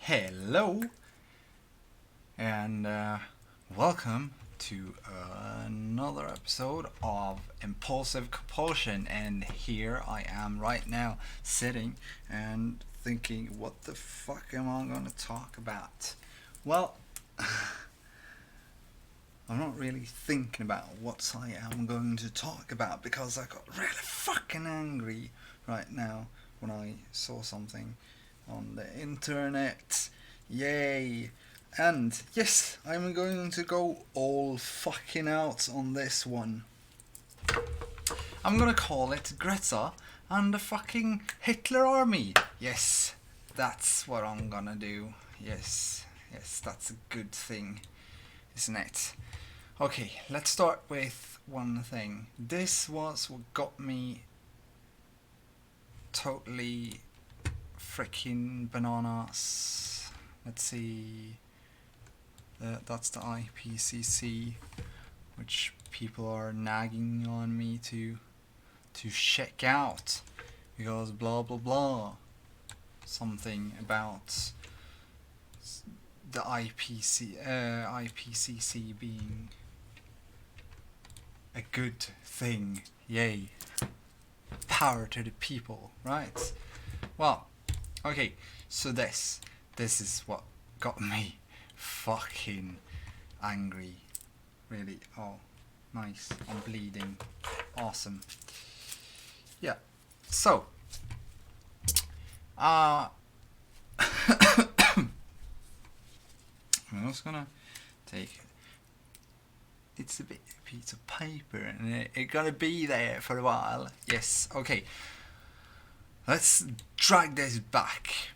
Hello, and welcome to another episode of Impulsive Compulsion. And here I am right now sitting and thinking, what the fuck am I going to talk about? Well, I'm not really thinking about what I am going to talk about because I got really fucking angry right now when I saw something on the internet. Yay! And yes, I'm going to go all fucking out on this one. I'm gonna call it Greta and the fucking Hitler army. Yes, that's what I'm gonna do. Yes, that's a good thing, isn't it? Okay, let's start with one thing. This was what got me totally freaking bananas. Let's see. That's the IPCC, which people are nagging on me to check out because blah blah blah. Something about the IPCC being a good thing. Yay! Power to the people, right? Well, okay. So this is what got me fucking angry. Really. Oh, nice. I'm bleeding. Awesome. Yeah. So, I'm just gonna take. It's a piece of paper, and it's gonna be there for a while. Yes. Okay. Let's drag this back.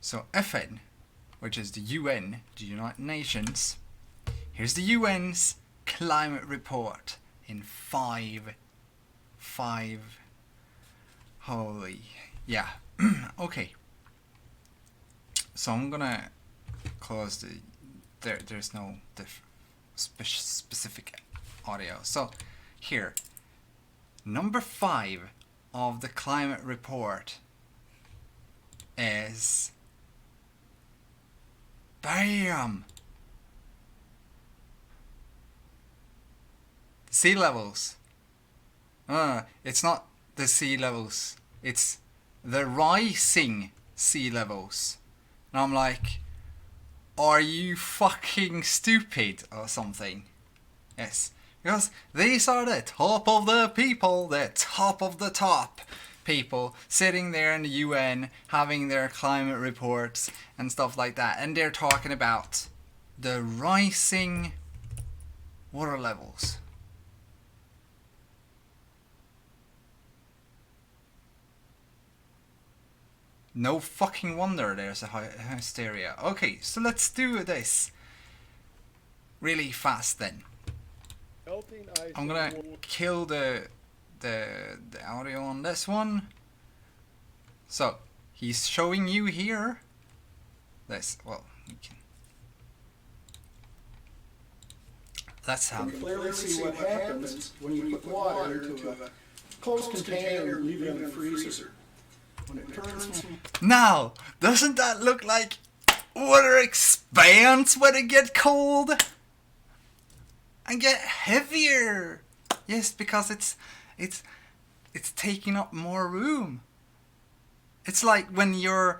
So FN, which is the UN, the United Nations. Here's the UN's climate report in five. Holy, yeah. Okay. So I'm gonna close the. There's no specific audio. So here, number 5 of the climate report is BAM! Sea levels. It's not the sea levels, it's the rising sea levels. And I'm like, are you fucking stupid or something? Yes, because these are the top of the people, the top of the top people sitting there in the UN having their climate reports and stuff like that, and they're talking about the rising water levels. No fucking wonder there's a hysteria. Okay, so let's do this really fast then. I'm gonna kill the audio on this one. So he's showing you here this. Well, we can. Let's have. You clearly see what happens when you put water into a closed container and leave it in the freezer. When it turns from... Now, doesn't that look like water expands when it gets cold and get heavier? Yes, because it's taking up more room. It's like when you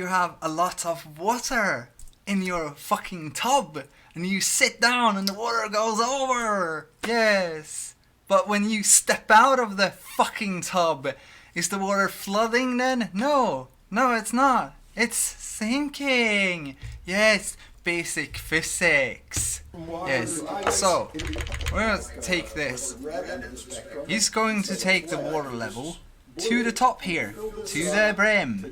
have a lot of water in your fucking tub and you sit down and the water goes over. Yes. But when you step out of the fucking tub, is the water flooding then? No, it's not. It's sinking. Yes, basic physics. Yes, so we're going to take this. He's going to take the water level to the top here, to the brim.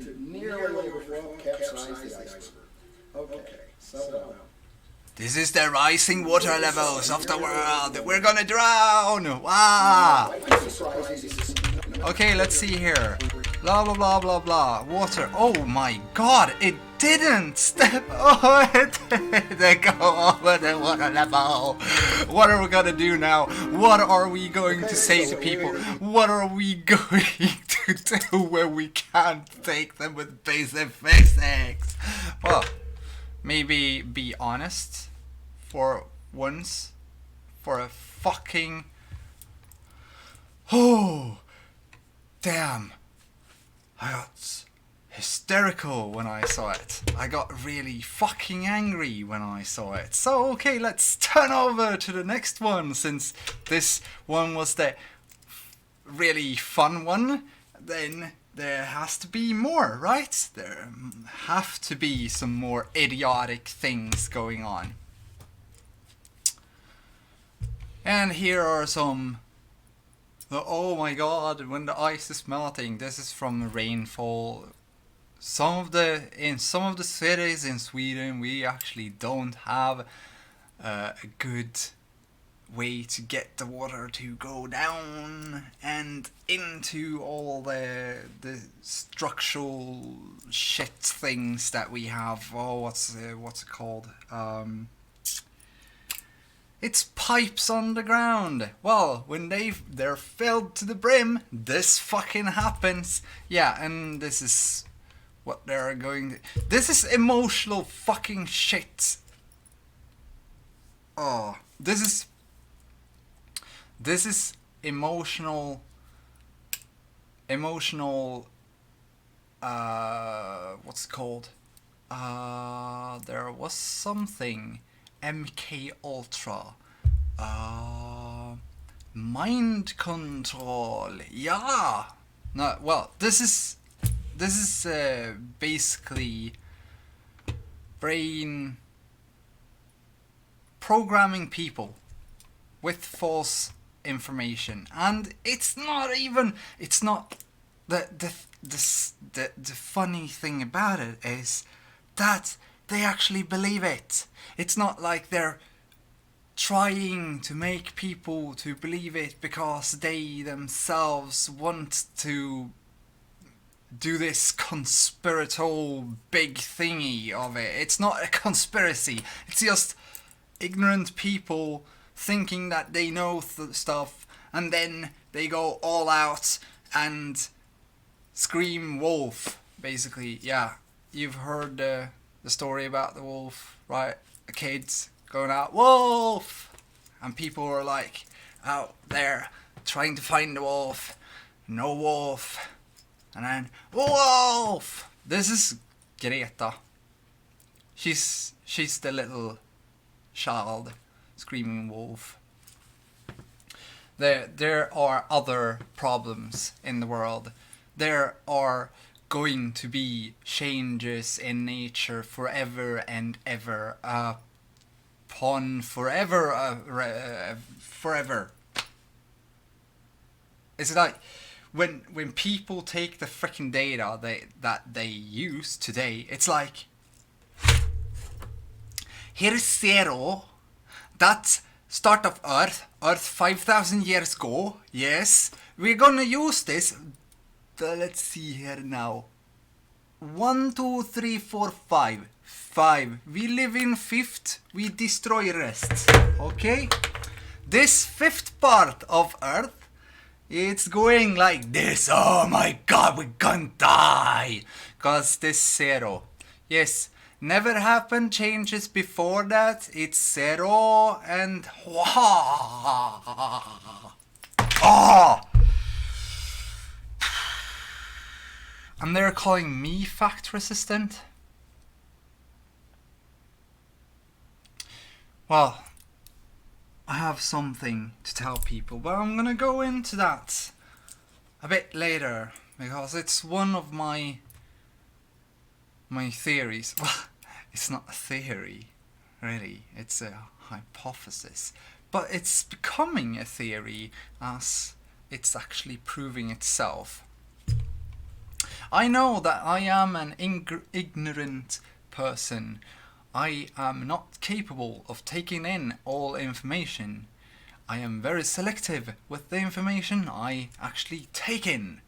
This is the rising water levels of the world. We're going to drown. Wow. Okay, let's see here. Blah, blah, blah, blah, blah. Water. Oh my god, it didn't step over to go over the water level. What are we gonna do now? What are we going to say to people? What are we going to do when we can't take them with basic physics? Well, maybe be honest for once. For a fucking... Oh, damn. I got hysterical when I saw it. I got really fucking angry when I saw it. So, okay, let's turn over to the next one. Since this one was the really fun one, then there has to be more, right? There have to be some more idiotic things going on. And here are some... Oh my god, when the ice is melting. This is from rainfall. In some of the cities in Sweden, we actually don't have a good way to get the water to go down and into all the structural shit things that we have. Oh, what's it called? It's pipes on the ground. Well, when they're filled to the brim, this fucking happens. Yeah, and this is what they're going to... This is emotional fucking shit. Oh, this is emotional, what's it called? There was something... MK Ultra, mind control. Yeah. No. Well, this is basically brain programming people with false information, and it's not the funny thing about it is that they actually believe it. It's not like they're trying to make people to believe it because they themselves want to do this conspiratorial big thingy of it. It's not a conspiracy. It's just ignorant people thinking that they know stuff, and then they go all out and scream wolf, basically. Yeah, you've heard the story about the wolf, right? The kids going out, wolf! And people are like out there trying to find the wolf. No wolf. And then, wolf! This is Greta. She's the little child screaming wolf. There are other problems in the world. There are going to be changes in nature forever and ever. Forever. It's like when people take the freaking data that they use today, it's like, here's zero. That's start of Earth 5,000 years ago. Yes, we're gonna use this. Let's see here now. 1, 2, 3, 4, 5. 5. We live in fifth. We destroy rest. Okay? This fifth part of Earth, it's going like this. Oh my god, we're gonna die. Cause this zero. Yes, never happened changes before that. It's zero and... Oh! And they're calling me fact resistant? Well, I have something to tell people, but I'm gonna go into that a bit later, because it's one of my theories. Well, it's not a theory, really, it's a hypothesis. But it's becoming a theory as it's actually proving itself. I know that I am an ignorant person. I am not capable of taking in all information. I am very selective with the information I actually take in.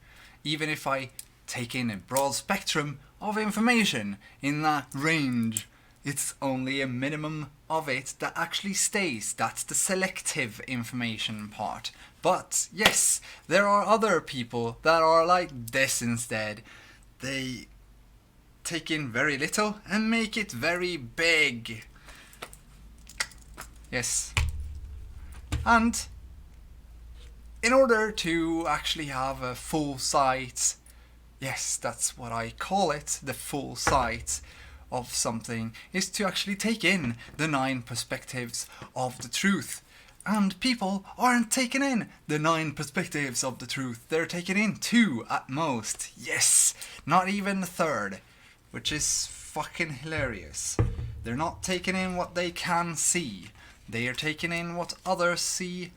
Even if I take in a broad spectrum of information in that range. It's only a minimum of it that actually stays. That's the selective information part. But yes, there are other people that are like this instead. They take in very little and make it very big. Yes. And in order to actually have a full sight, yes, that's what I call it, the full sight of something, is to actually take in the 9 perspectives of the truth. And people aren't taking in the 9 perspectives of the truth. They're taking in 2 at most. Yes, not even a third, which is fucking hilarious. They're not taking in what they can see. They are taking in what others see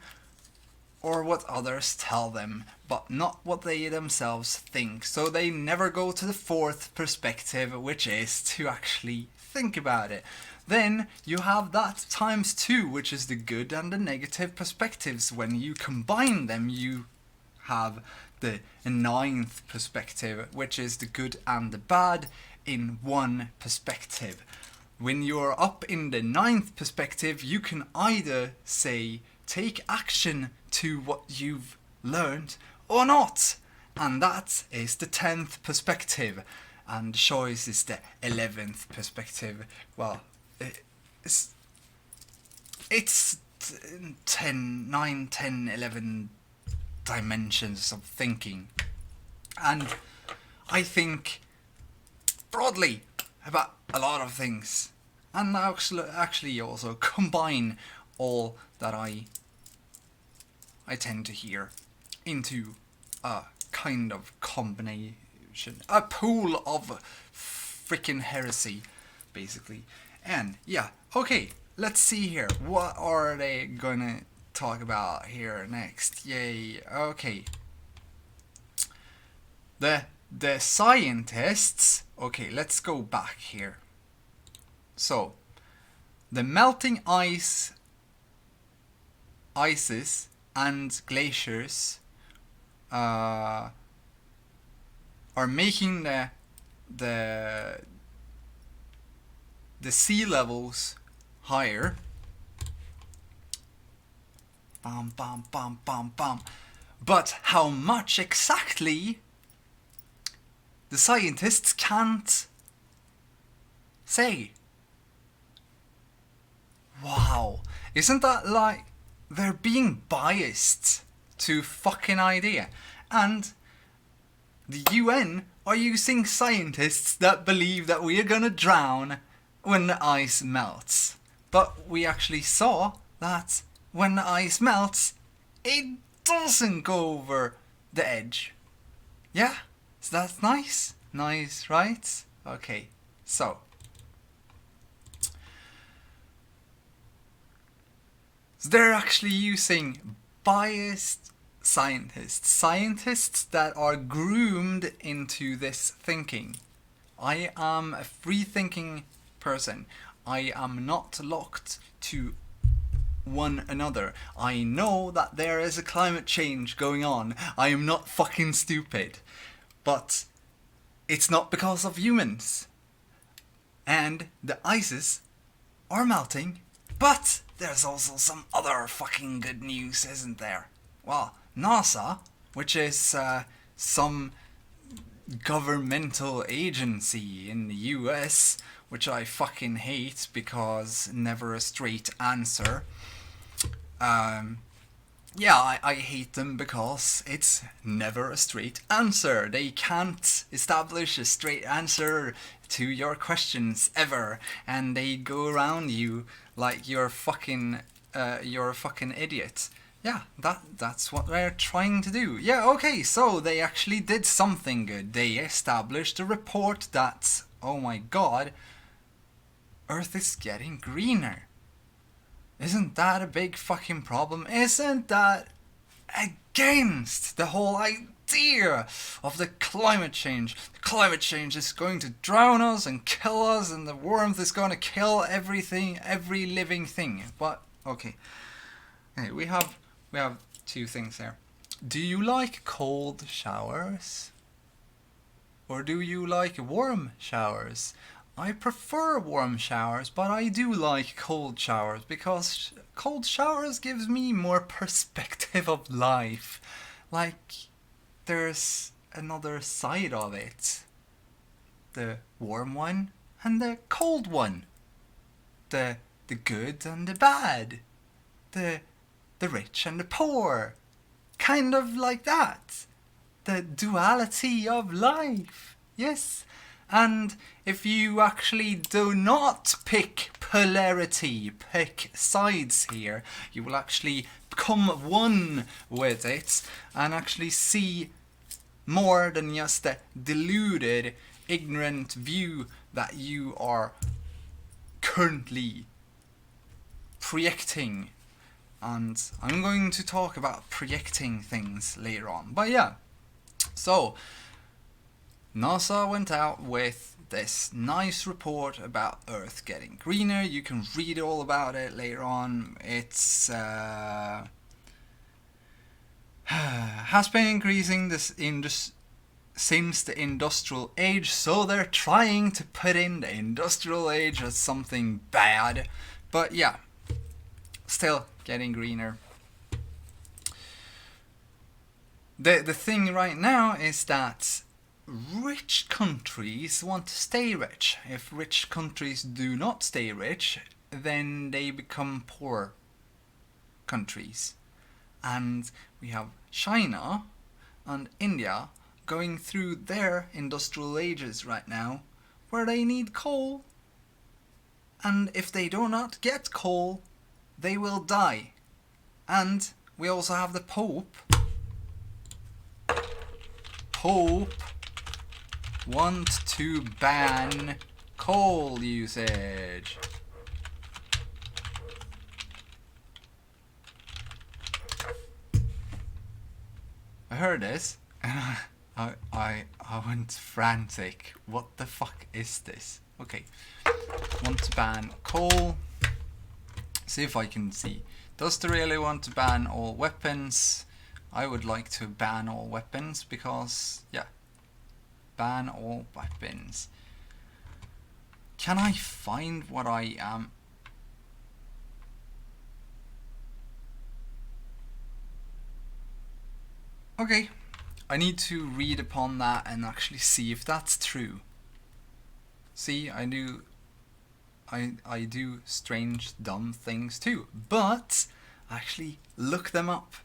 or what others tell them, but not what they themselves think. So they never go to the 4th perspective, which is to actually think about it. Then you have that times 2, which is the good and the negative perspectives. When you combine them, you have the 9th perspective, which is the good and the bad in one perspective. When you're up in the 9th perspective, you can either say, take action to what you've learned or not. And that is the 10th perspective. And the choice is the 11th perspective. Well, it's 9, 10, 11 dimensions of thinking. And I think broadly about a lot of things. And I actually also combine all that I tend to hear into a kind of combination, a pool of freaking heresy, basically. And yeah, okay, let's see here. What are they gonna talk about here next? Yay, okay. The scientists, okay, let's go back here. So, the melting ices and glaciers are making the sea levels higher. Bam, bam, bam, bam, bam. But how much exactly, the scientists can't say. Wow, isn't that like they're being biased to fucking idea? And the UN are using scientists that believe that we are gonna drown when the ice melts. But we actually saw that when the ice melts, it doesn't go over the edge. Yeah? So that's nice? Nice, right? Okay, so they're actually using biased scientists that are groomed into this thinking. I am a free-thinking person. I am not locked to one another. I know that there is a climate change going on. I am not fucking stupid. But it's not because of humans. And the ices are melting, but there's also some other fucking good news, isn't there? Well, NASA, which is some governmental agency in the US, which I fucking hate because never a straight answer. Yeah, I hate them because it's never a straight answer. They can't establish a straight answer to your questions ever, and they go around you like you're a fucking idiot. Yeah, that's what they're trying to do. Yeah, okay, so they actually did something good. They established a report that, oh my god, Earth is getting greener. Isn't that a big fucking problem? Isn't that against the whole idea of the climate change? The climate change is going to drown us and kill us, and the warmth is going to kill everything, every living thing. But okay, we have 2 things there. Do you like cold showers? Or do you like warm showers? I prefer warm showers, but I do like cold showers because cold showers gives me more perspective of life. Like, there's another side of it. The warm one and the cold one. The good and the bad. The rich and the poor. Kind of like that. The duality of life. Yes. And if you actually do not pick polarity, pick sides here, you will actually become one with it and actually see more than just the deluded, ignorant view that you are currently projecting. And I'm going to talk about projecting things later on. But yeah, so NASA went out with this nice report about Earth getting greener. You can read all about it later on. It's has been increasing since the industrial age, so they're trying to put in the industrial age as something bad. But yeah, still getting greener. The thing right now is that rich countries want to stay rich. If rich countries do not stay rich, then they become poor countries. And we have China and India going through their industrial ages right now, where they need coal. And if they do not get coal, they will die. And we also have the Pope. Pope want to ban coal usage. I heard this and I went frantic. What the fuck is this? Okay. Want to ban coal. See if I can see. Does they really want to ban all weapons? I would like to ban all weapons because, yeah. Ban all weapons. Can I find what I am? Okay. I need to read upon that and actually see if that's true. See, I do strange, dumb things too, but actually look them up.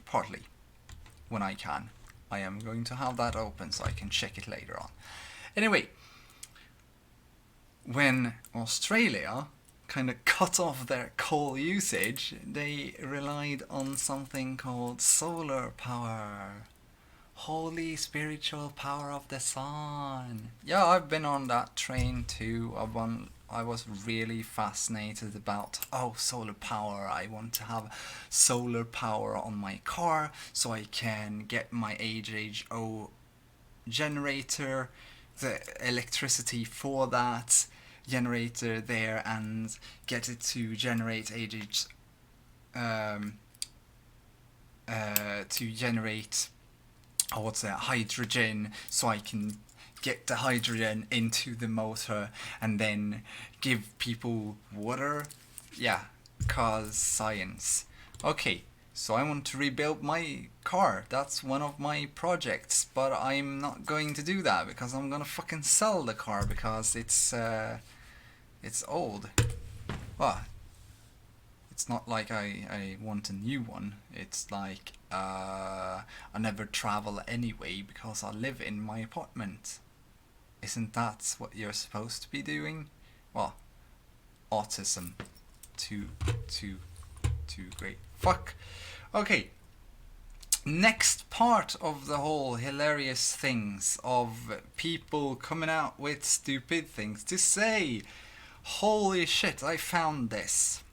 Partly, when I can. I am going to have that open so I can check it later on. Anyway, when Australia kind of cut off their coal usage, they relied on something called solar power. Holy spiritual power of the sun. Yeah, I've been on that train too. I was really fascinated about, solar power. I want to have solar power on my car so I can get my HHO generator, the electricity for that generator there, and get it to generate hydrogen, so I can get the hydrogen into the motor and then give people water. Yeah, cause science. Okay, so I want to rebuild my car. That's one of my projects, but I'm not going to do that because I'm gonna fucking sell the car because it's old. Well, it's not like I want a new one. It's like I never travel anyway because I live in my apartment. Isn't that what you're supposed to be doing? Well, autism. Too great. Fuck. Okay. Next part of the whole hilarious things of people coming out with stupid things to say. Holy shit, I found this.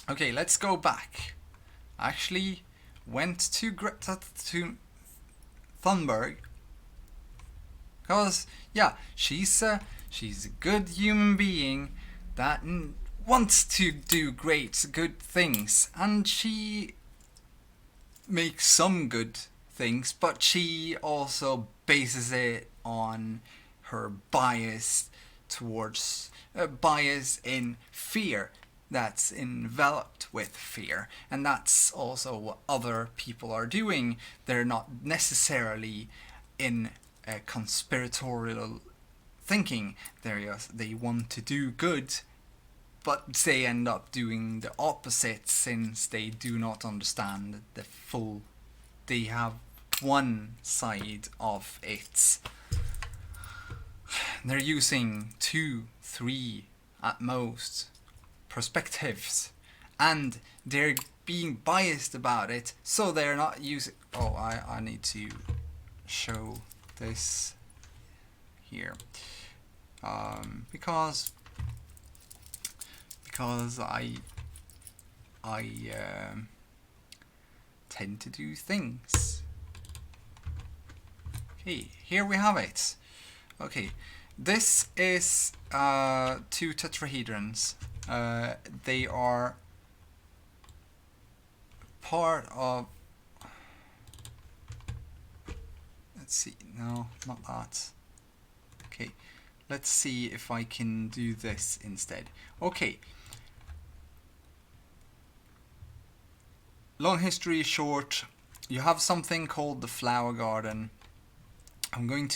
Okay, let's go back. Actually went to Greta Thunberg. Because, yeah, she's a good human being that wants to do good things. And she makes some good things, but she also bases it on her bias towards bias in fear that's enveloped with fear, and that's also what other people are doing. They're not necessarily in a conspiratorial thinking. They want to do good, but they end up doing the opposite since they do not understand the full. They have one side of it. They're using 2, 3 at most perspectives, and they're being biased about it, so they're not using. Oh, I need to show this here, because I tend to do things. Okay, here we have it. Okay, this is 2 tetrahedrons. They are part of. Let's see. No, not that. Okay, let's see if I can do this instead. Okay. Long history short, you have something called the flower garden. I'm going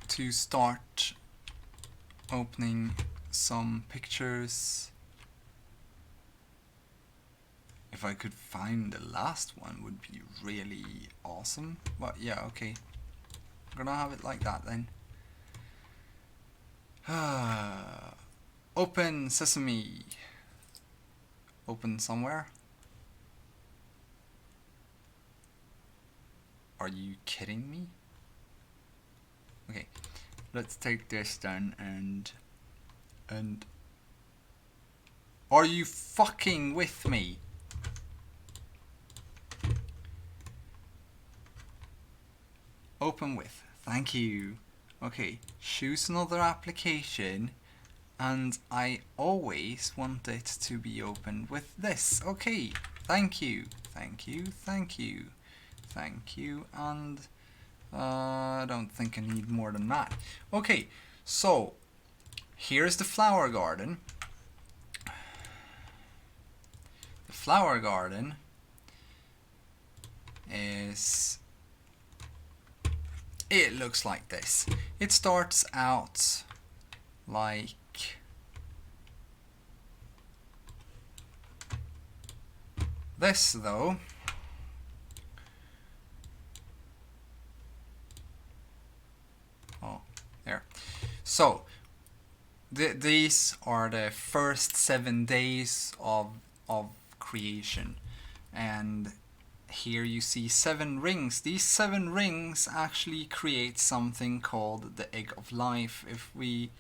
to start opening some pictures. If I could find the last one would be really awesome. But yeah, okay. I'm gonna have it like that then. Open sesame. Open somewhere. Are you kidding me? Okay, let's take this then and are you fucking with me? Open with, thank you. Okay, choose another application, and I always want it to be opened with this. Okay, thank you, thank you, thank you, thank you, and I don't think I need more than that. Okay, so here's the flower garden. The flower garden is, it looks like this. It starts out like this though. Oh, there. So these are the first 7 days of creation, and here you see 7 rings. These 7 rings actually create something called the egg of life. If we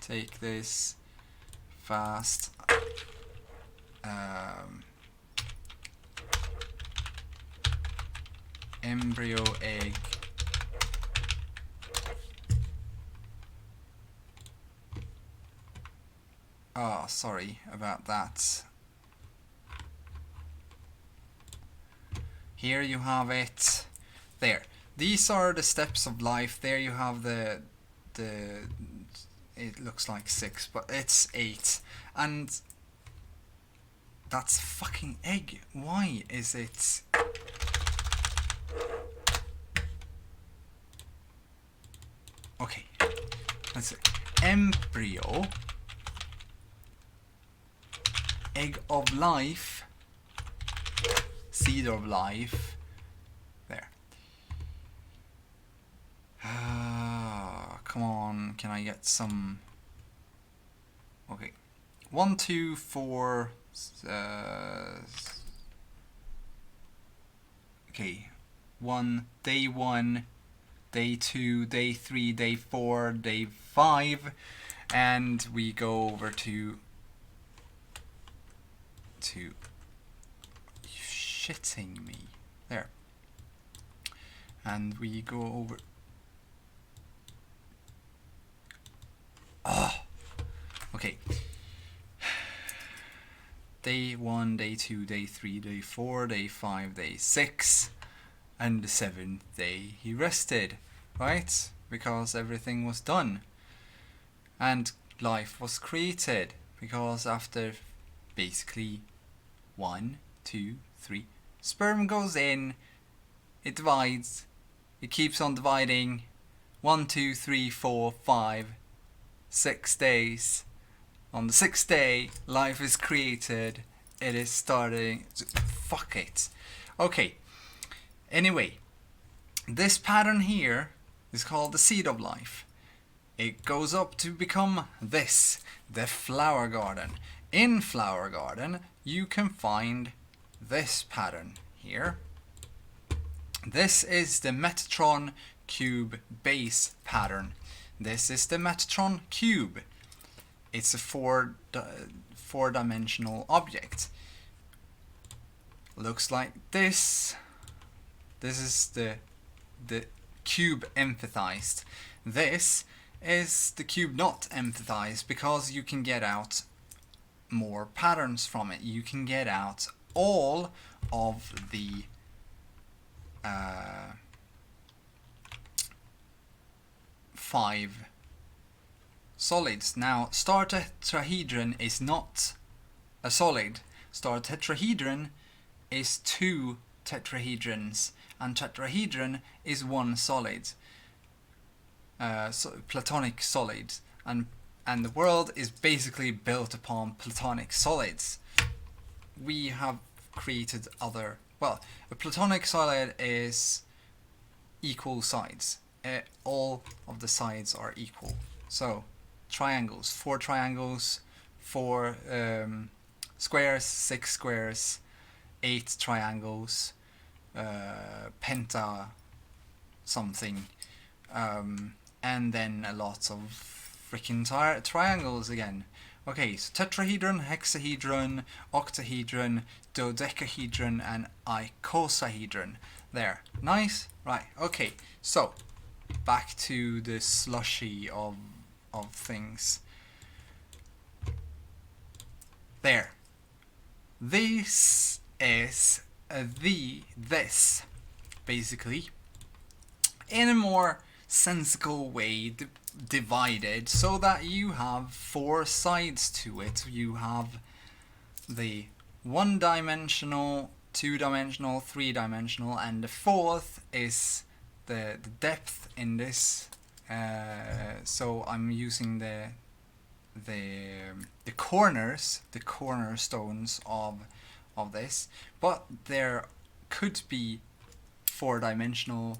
take this fast, embryo, egg, oh, sorry about that. Here you have it. There. These are the steps of life. There you have the it looks like 6, but it's 8. And that's fucking egg. Why is it? Okay. Let's see. Embryo, egg of life, seed of life. There. Come on, can I get some? Okay. 1, 2, 4. Okay. Day 1, day 2, day 3, day 4, day 5, and we go over to shitting me. There. And we go over. Ah. Okay. Day 1, day 2, day 3, day 4, day 5, day 6. and the seventh day he rested, right? Because everything was done. And life was created, because after basically 1, 2, 3, sperm goes in, it divides, it keeps on dividing, 1, 2, 3, 4, 5, 6 days. On the 6th day, life is created. It is starting. Fuck it. Okay. Anyway, this pattern here is called the seed of life. It goes up to become this, the flower garden. In flower garden, you can find this pattern here. This is the Metatron cube base pattern. This is the Metatron cube. It's a four-dimensional object. Looks like this. This is the cube emphasized. This is the cube not emphasized, because you can get out more patterns from it. You can get out all of the five solids. Now, star tetrahedron is not a solid. Star tetrahedron is 2 tetrahedrons, and tetrahedron is 1 solid. So platonic solids, and the world is basically built upon platonic solids. We have created other. Well, a platonic solid is equal sides. All of the sides are equal. So triangles, 4 triangles, 4 squares, 6 squares, 8 triangles, penta something, and then a lot of freaking triangles again. Okay, so tetrahedron, hexahedron, octahedron, dodecahedron, and icosahedron. There, nice, right? Okay, so back to the slushy of things. There. This is this basically, in a more sensical way, divided so that you have 4 sides to it. You have the 1-dimensional, 2-dimensional, 3-dimensional, and the 4th is the depth in this. So I'm using the corners, the cornerstones of this, but there could be 4-dimensional,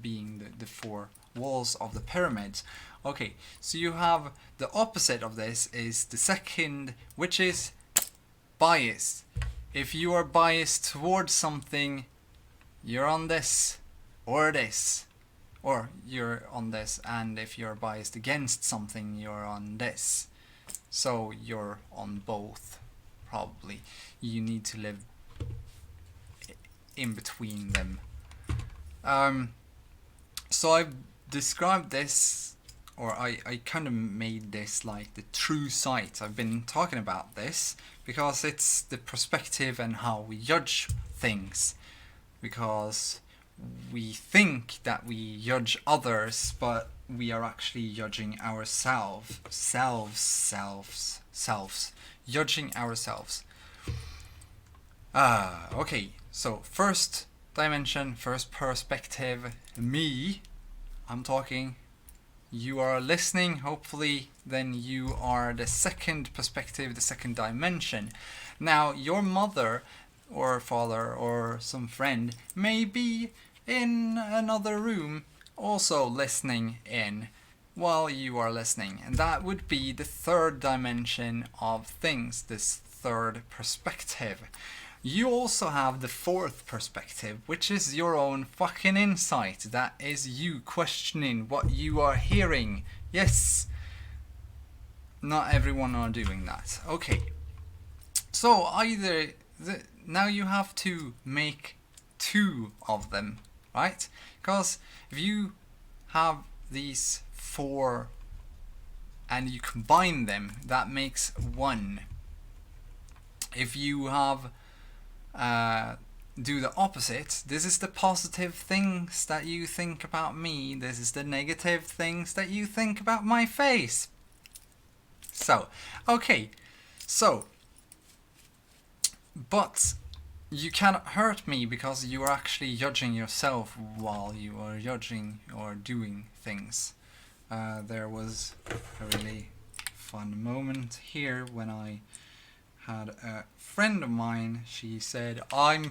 being the 4 walls of the pyramids. Okay, so you have the opposite of this is the second, which is biased. If you are biased towards something, you're on this or this, or you're on this, and if you're biased against something, you're on this. So you're on both, probably. You need to live in between them. So I've described this, or I kind of made this like the true sight. I've been talking about this because it's the perspective and how we judge things, because we think that we judge others, but we are actually judging ourselves, judging ourselves. Okay, so first dimension, first perspective, me, I'm talking, you are listening, hopefully, then you are the second perspective, the second dimension. Now, your mother or father or some friend may be in another room also listening in while you are listening, and that would be the third dimension of things, this third perspective. You also have the fourth perspective, which is your own fucking insight. That is you questioning what you are hearing. Yes, not everyone are doing that. Okay, so either now you have to make 2 of them, right? Because if you have these 4 and you combine them, that makes 1. If you have do the opposite. This is the positive things that you think about me. This is the negative things that you think about my face. So, okay. So, but you cannot hurt me because you are actually judging yourself while you are judging or doing things. There was a really fun moment here when I had a friend of mine. She said, I'm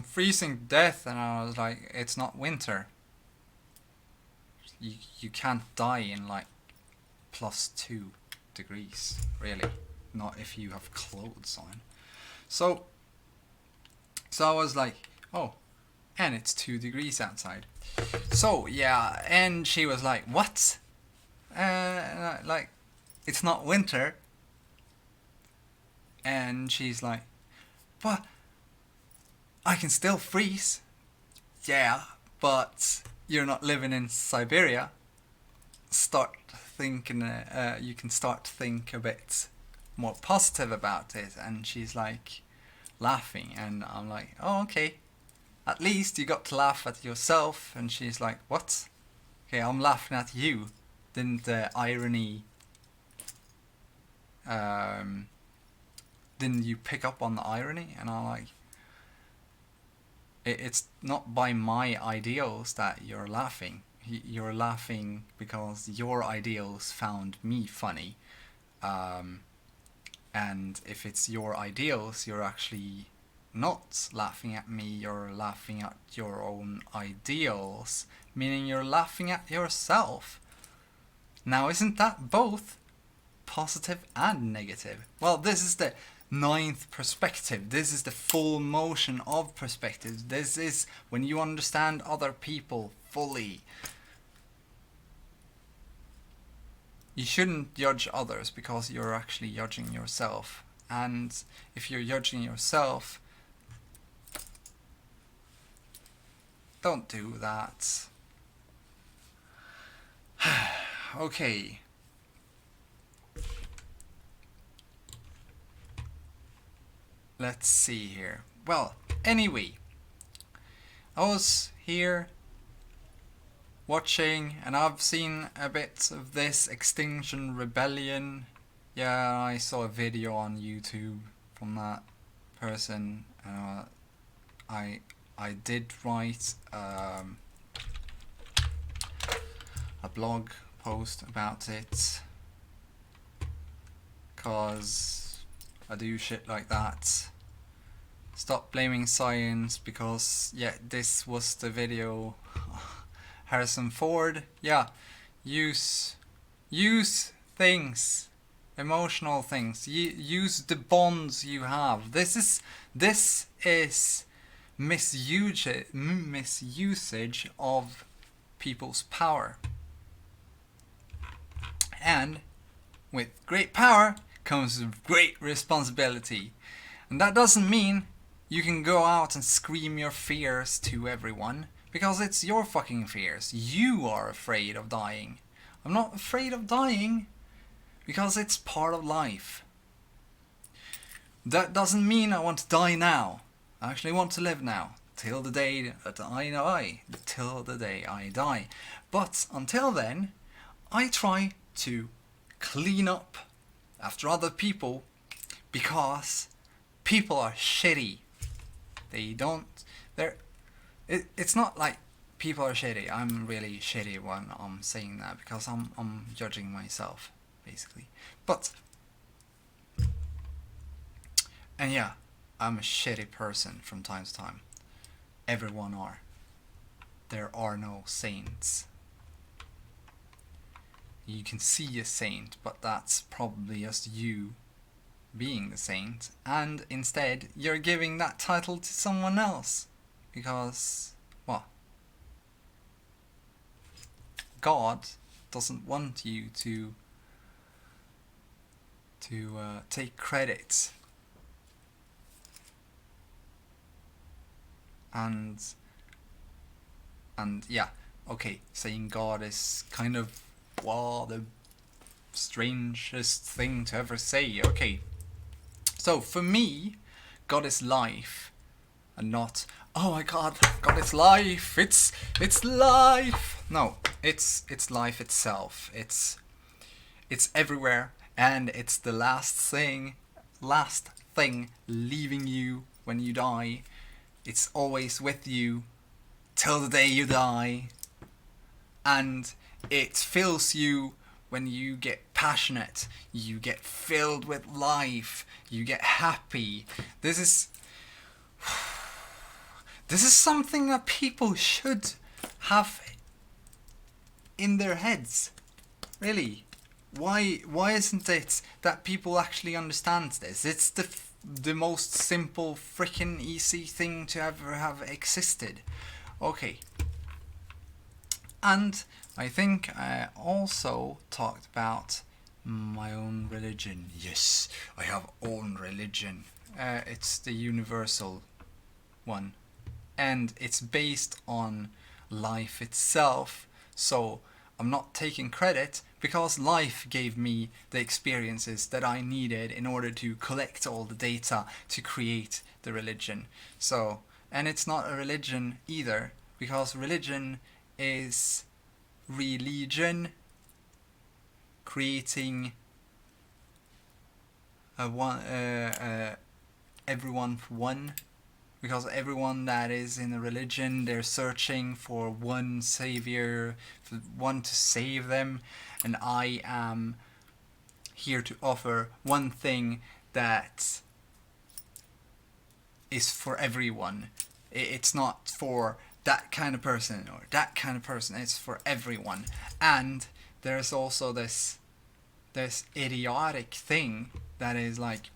freezing to death, and I was like, it's not winter. You can't die in like +2 degrees, really. Not if you have clothes on. So I was like, oh, and it's 2 degrees outside. So yeah, and she was like, what? Like, it's not winter. And she's like, but I can still freeze. Yeah, but you're not living in Siberia. Start thinking, you can start to think a bit more positive about it. And she's like laughing, and I'm like, oh, okay. At least you got to laugh at yourself. And she's like, what? Okay, I'm laughing at you. Didn't the irony... didn't you pick up on the irony? And I'm like, it's not by my ideals that you're laughing. You're laughing because your ideals found me funny. And if it's your ideals, you're actually not laughing at me, you're laughing at your own ideals, meaning you're laughing at yourself. Now, isn't that both positive and negative? Well, this is the 9th perspective. This is the full motion of perspectives. This is when you understand other people fully. You shouldn't judge others because you're actually judging yourself. And if you're judging yourself, don't do that. Okay. Let's see here. Well, anyway, I was here watching, and I've seen a bit of this Extinction Rebellion. Yeah, I saw a video on YouTube from that person. I did write a blog post about it, cause I do shit like that. Stop blaming science, because yeah, this was the video. Harrison Ford, yeah, use things, emotional things. Use the bonds you have. This is misusage of people's power. And with great power comes great responsibility. And that doesn't mean you can go out and scream your fears to everyone, because it's your fucking fears. You are afraid of dying. I'm not afraid of dying, because it's part of life. That doesn't mean I want to die now. I actually want to live now, till the day that I die. Till the day I die. But until then, I try to clean up after other people, because people are shitty. It's not like people are shitty. I'm really shitty when I'm saying that, because I'm judging myself, basically. And yeah, I'm a shitty person from time to time. Everyone are. There are no saints. You can see a saint, but that's probably just you being the saint, and instead you're giving that title to someone else, because, well, God doesn't want you to take credit. And yeah, okay, saying God is kind of, well, the strangest thing to ever say. Okay, so for me, God is life, and not, oh my god, it's life, it's life. No, it's life itself. It's everywhere, and it's the last thing leaving you when you die. It's always with you till the day you die, and it fills you when you get passionate, you get filled with life, you get happy. This is something that people should have in their heads. Really. Why isn't it that people actually understand this? It's the most simple, freaking easy thing to ever have existed. Okay. And I think I also talked about my own religion. Yes, I have own religion. It's the universal one. And it's based on life itself. So I'm not taking credit, because life gave me the experiences that I needed in order to collect all the data to create the religion. So, and it's not a religion either, because religion is religion creating everyone for one, because everyone that is in a religion, they're searching for one savior, for one to save them, and I am here to offer one thing that is for everyone. It's not for that kind of person or that kind of person, it's for everyone. And there's also this idiotic thing that is like,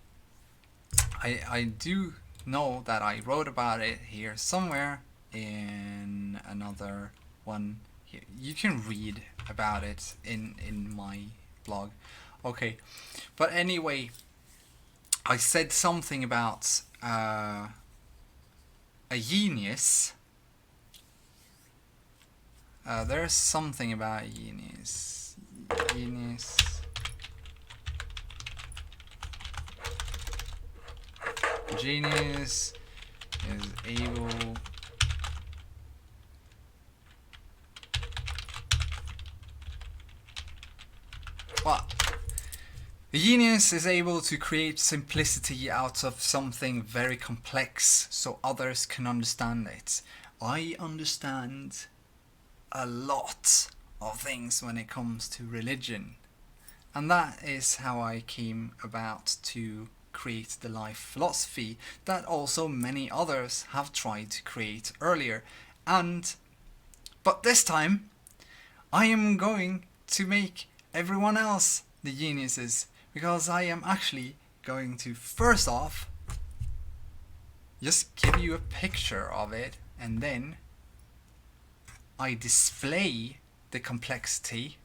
I do know that I wrote about it here somewhere in another one. Here, you can read about it in my blog. Okay, but anyway, I said something about a genius. There's something about genius. Genius is able the genius is able to create simplicity out of something very complex so others can understand it. I understand a lot of things when it comes to religion, and that is how I came about to create the life philosophy that also many others have tried to create earlier. But this time I am going to make everyone else the geniuses, because I am actually going to first off just give you a picture of it, and then I display the complexity,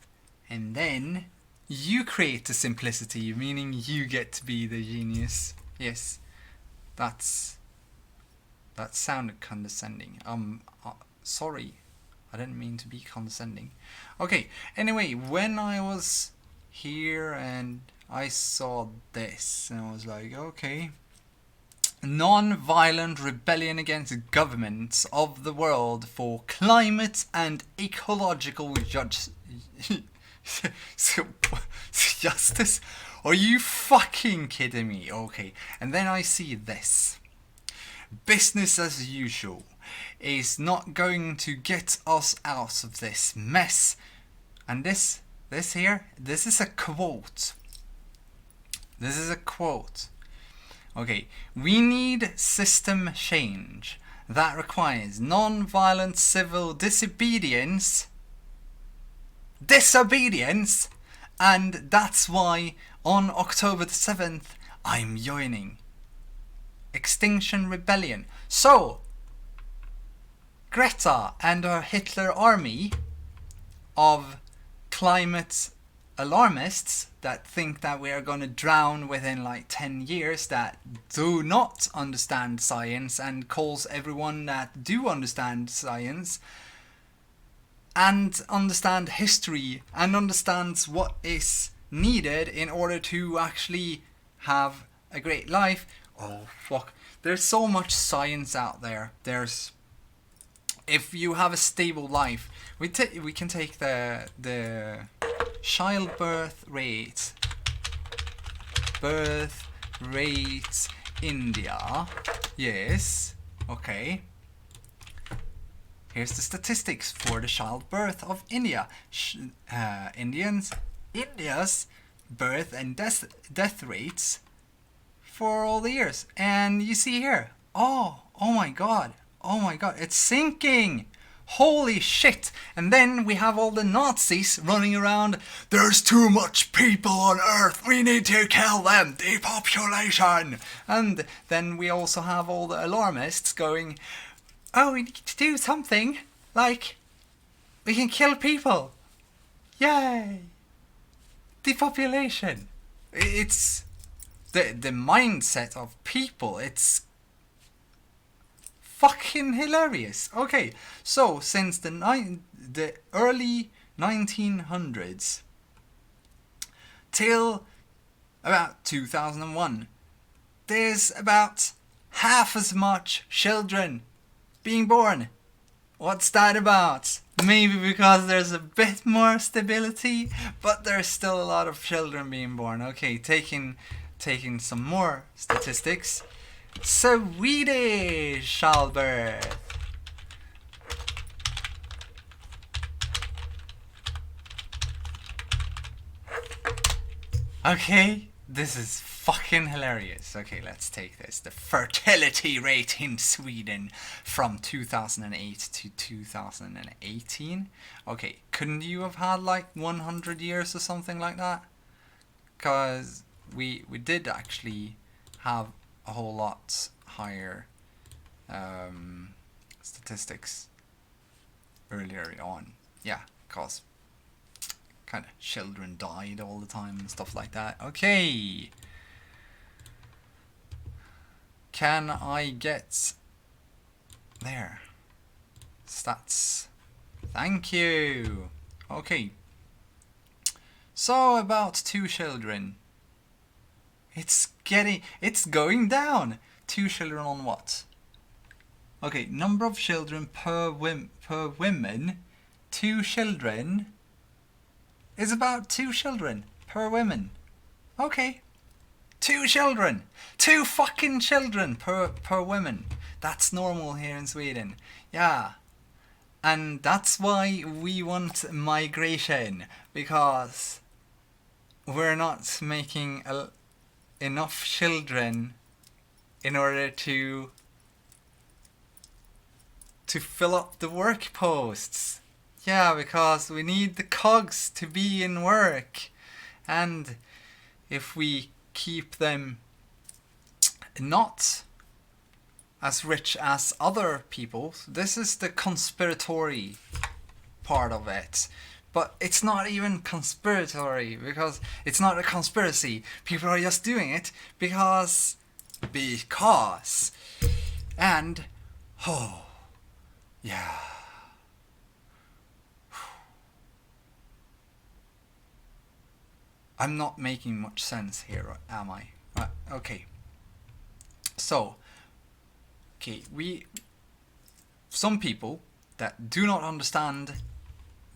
and then you create the simplicity, meaning you get to be the genius. Yes, that sounded condescending. Sorry, I didn't mean to be condescending. Okay, anyway, when I was here and I saw this, and I was like, okay, non-violent rebellion against governments of the world for climate and ecological justice? Are you fucking kidding me? Okay, and then I see this. Business as usual is not going to get us out of this mess. And this here, this is a quote. This is a quote. Okay, we need system change that requires non-violent civil disobedience, and that's why on October the 7th I'm joining Extinction Rebellion. So Greta and her Hitler army of climate alarmists that think that we are going to drown within like 10 years, that do not understand science, and calls everyone that do understand science and understand history and understands what is needed in order to actually have a great life, Oh fuck! There's so much science out there. If you have a stable life, we can take the childbirth rate, India. Yes. Okay. Here's the statistics for the childbirth of India. India's birth and death rates for all the years. And you see here, oh my god, it's sinking. Holy shit. And then we have all the Nazis running around. There's too much people on Earth. We need to kill them. Depopulation. And then we also have all the alarmists going, oh, we need to do something. Like, we can kill people. Yay. Depopulation. It's the mindset of people. It's fucking hilarious. Okay, so since the early 1900s till about 2001, there's about half as much children being born. What's that about? Maybe because there's a bit more stability, but there's still a lot of children being born. Okay, taking some more statistics. Swedish childbirth. Okay, this is fucking hilarious. Okay, let's take this. The fertility rate in Sweden from 2008 to 2018. Okay, couldn't you have had like 100 years or something like that? Because we did actually have a whole lot higher statistics earlier on. Yeah, because kind of children died all the time and stuff like that. Okay. Can I get there? Stats. Thank you. Okay. So about 2 children. It's going down. 2 children on what? Okay, number of children per women. 2 children is about 2 children per woman. Okay. 2 children. 2 fucking children per woman. That's normal here in Sweden. Yeah. And that's why we want migration. Because we're not making enough children in order to fill up the work posts. Yeah, because we need the cogs to be in work. And if we keep them not as rich as other people, this is the conspiratory part of it. But it's not even conspiratory, because it's not a conspiracy. People are just doing it because. And, oh, yeah. I'm not making much sense here, am I? Okay. So, okay, some people that do not understand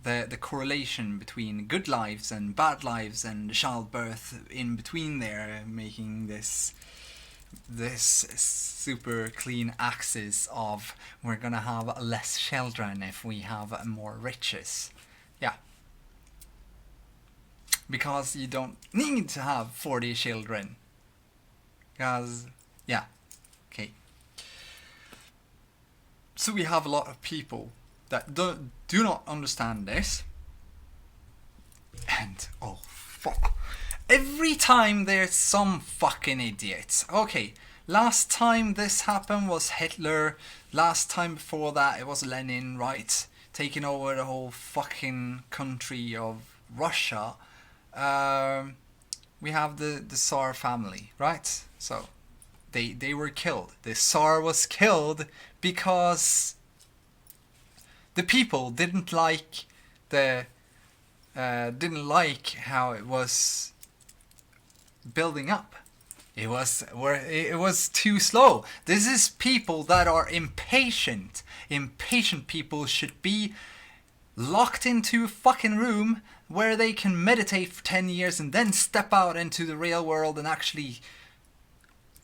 the correlation between good lives and bad lives and childbirth in between there, making this super clean axis of we're gonna have less children if we have more riches. Yeah. Because you don't need to have 40 children. Because, yeah. Okay. So we have a lot of people that do not understand this. And, oh fuck. Every time there's some fucking idiots. Okay, last time this happened was Hitler. Last time before that it was Lenin, right? Taking over the whole fucking country of Russia. We have the Tsar family, right? So they were killed. The Tsar was killed because the people didn't like how it was building up. It was too slow. This is people that are impatient. Impatient people should be locked into a fucking room where they can meditate for 10 years and then step out into the real world and actually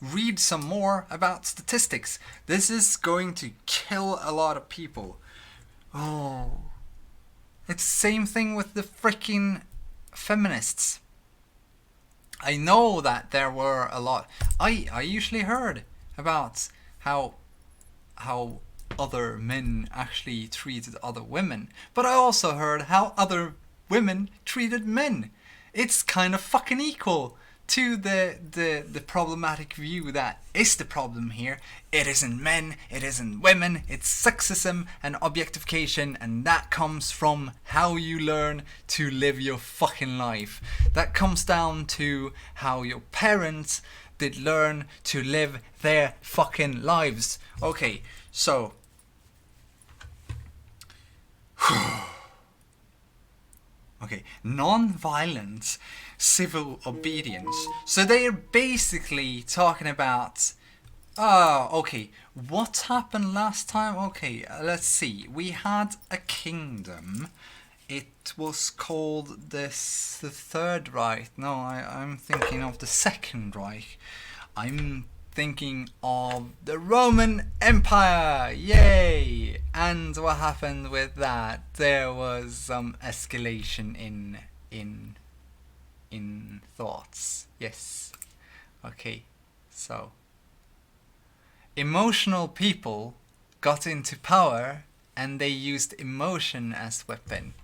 read some more about statistics. This is going to kill a lot of people. Oh. It's the same thing with the freaking feminists. I know that there were a lot. I usually heard about how other men actually treated other women, but I also heard how other women treated men. It's kind of fucking equal to the problematic view that is the problem here. It isn't men, it isn't women, it's sexism and objectification, and that comes from how you learn to live your fucking life. That comes down to how your parents did learn to live their fucking lives. Okay, so okay, non-violent civil obedience. So they're basically talking about, okay, what happened last time? Okay, let's see. We had a kingdom. It was called the Third Reich. No, I'm thinking of the Second Reich. I'm thinking of the Roman Empire. Yay! And what happened with that? There was some escalation in thoughts. Yes. Okay. So emotional people got into power and they used emotion as weapon.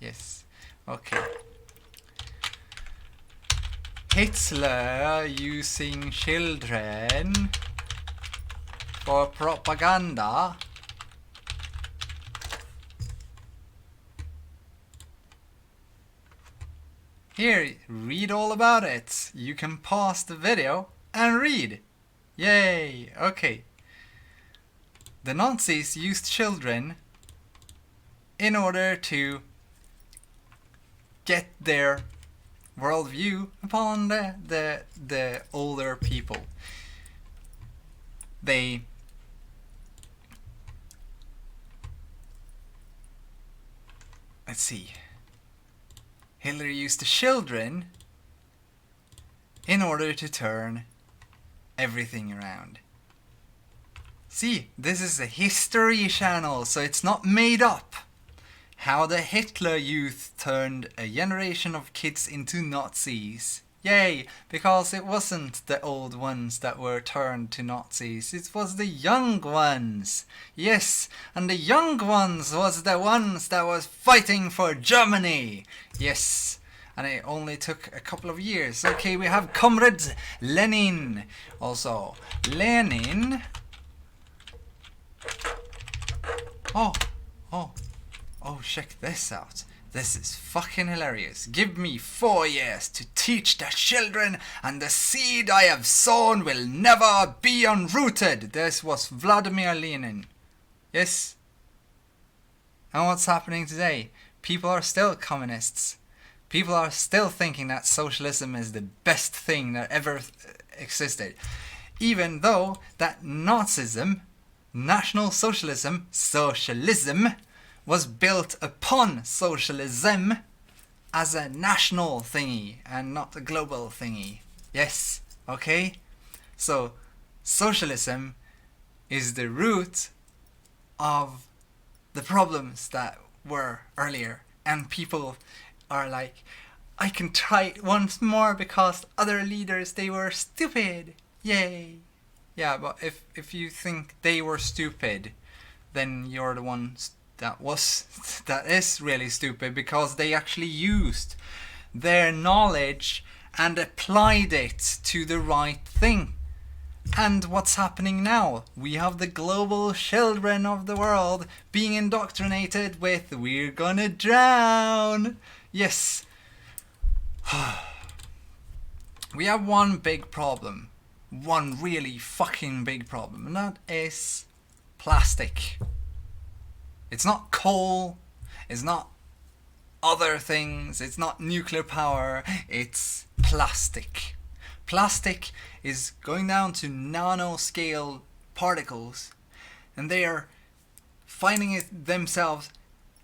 Yes. Okay. Hitler using children for propaganda. Here, read all about it. You can pause the video and read. Yay! Okay. The Nazis used children in order to get their worldview upon the older people. Let's see. Hitler used the children in order to turn everything around. See, this is a history channel, so it's not made up. How the Hitler Youth turned a generation of kids into Nazis. Yay, because it wasn't the old ones that were turned to Nazis, it was the young ones. Yes, and the young ones was the ones that was fighting for Germany. Yes, and it only took a couple of years. Okay, we have Comrade Lenin. Also, Lenin. Oh, check this out. This is fucking hilarious. Give me 4 years to teach the children, and the seed I have sown will never be unrooted. This was Vladimir Lenin. Yes. And what's happening today? People are still communists. People are still thinking that socialism is the best thing that ever existed. Even though that Nazism, National Socialism, was built upon socialism as a national thingy and not a global thingy. Yes, okay? So, socialism is the root of the problems that were earlier. And people are like, I can try it once more because other leaders, they were stupid. Yay. Yeah, but if you think they were stupid, then you're the ones that is really stupid, because they actually used their knowledge and applied it to the right thing. And what's happening now? We have the global children of the world being indoctrinated with "we're gonna drown." Yes. We have one big problem. One really fucking big problem, and that is plastic. It's not coal, it's not other things, it's not nuclear power, it's plastic. Plastic is going down to nanoscale particles, and they are finding it themselves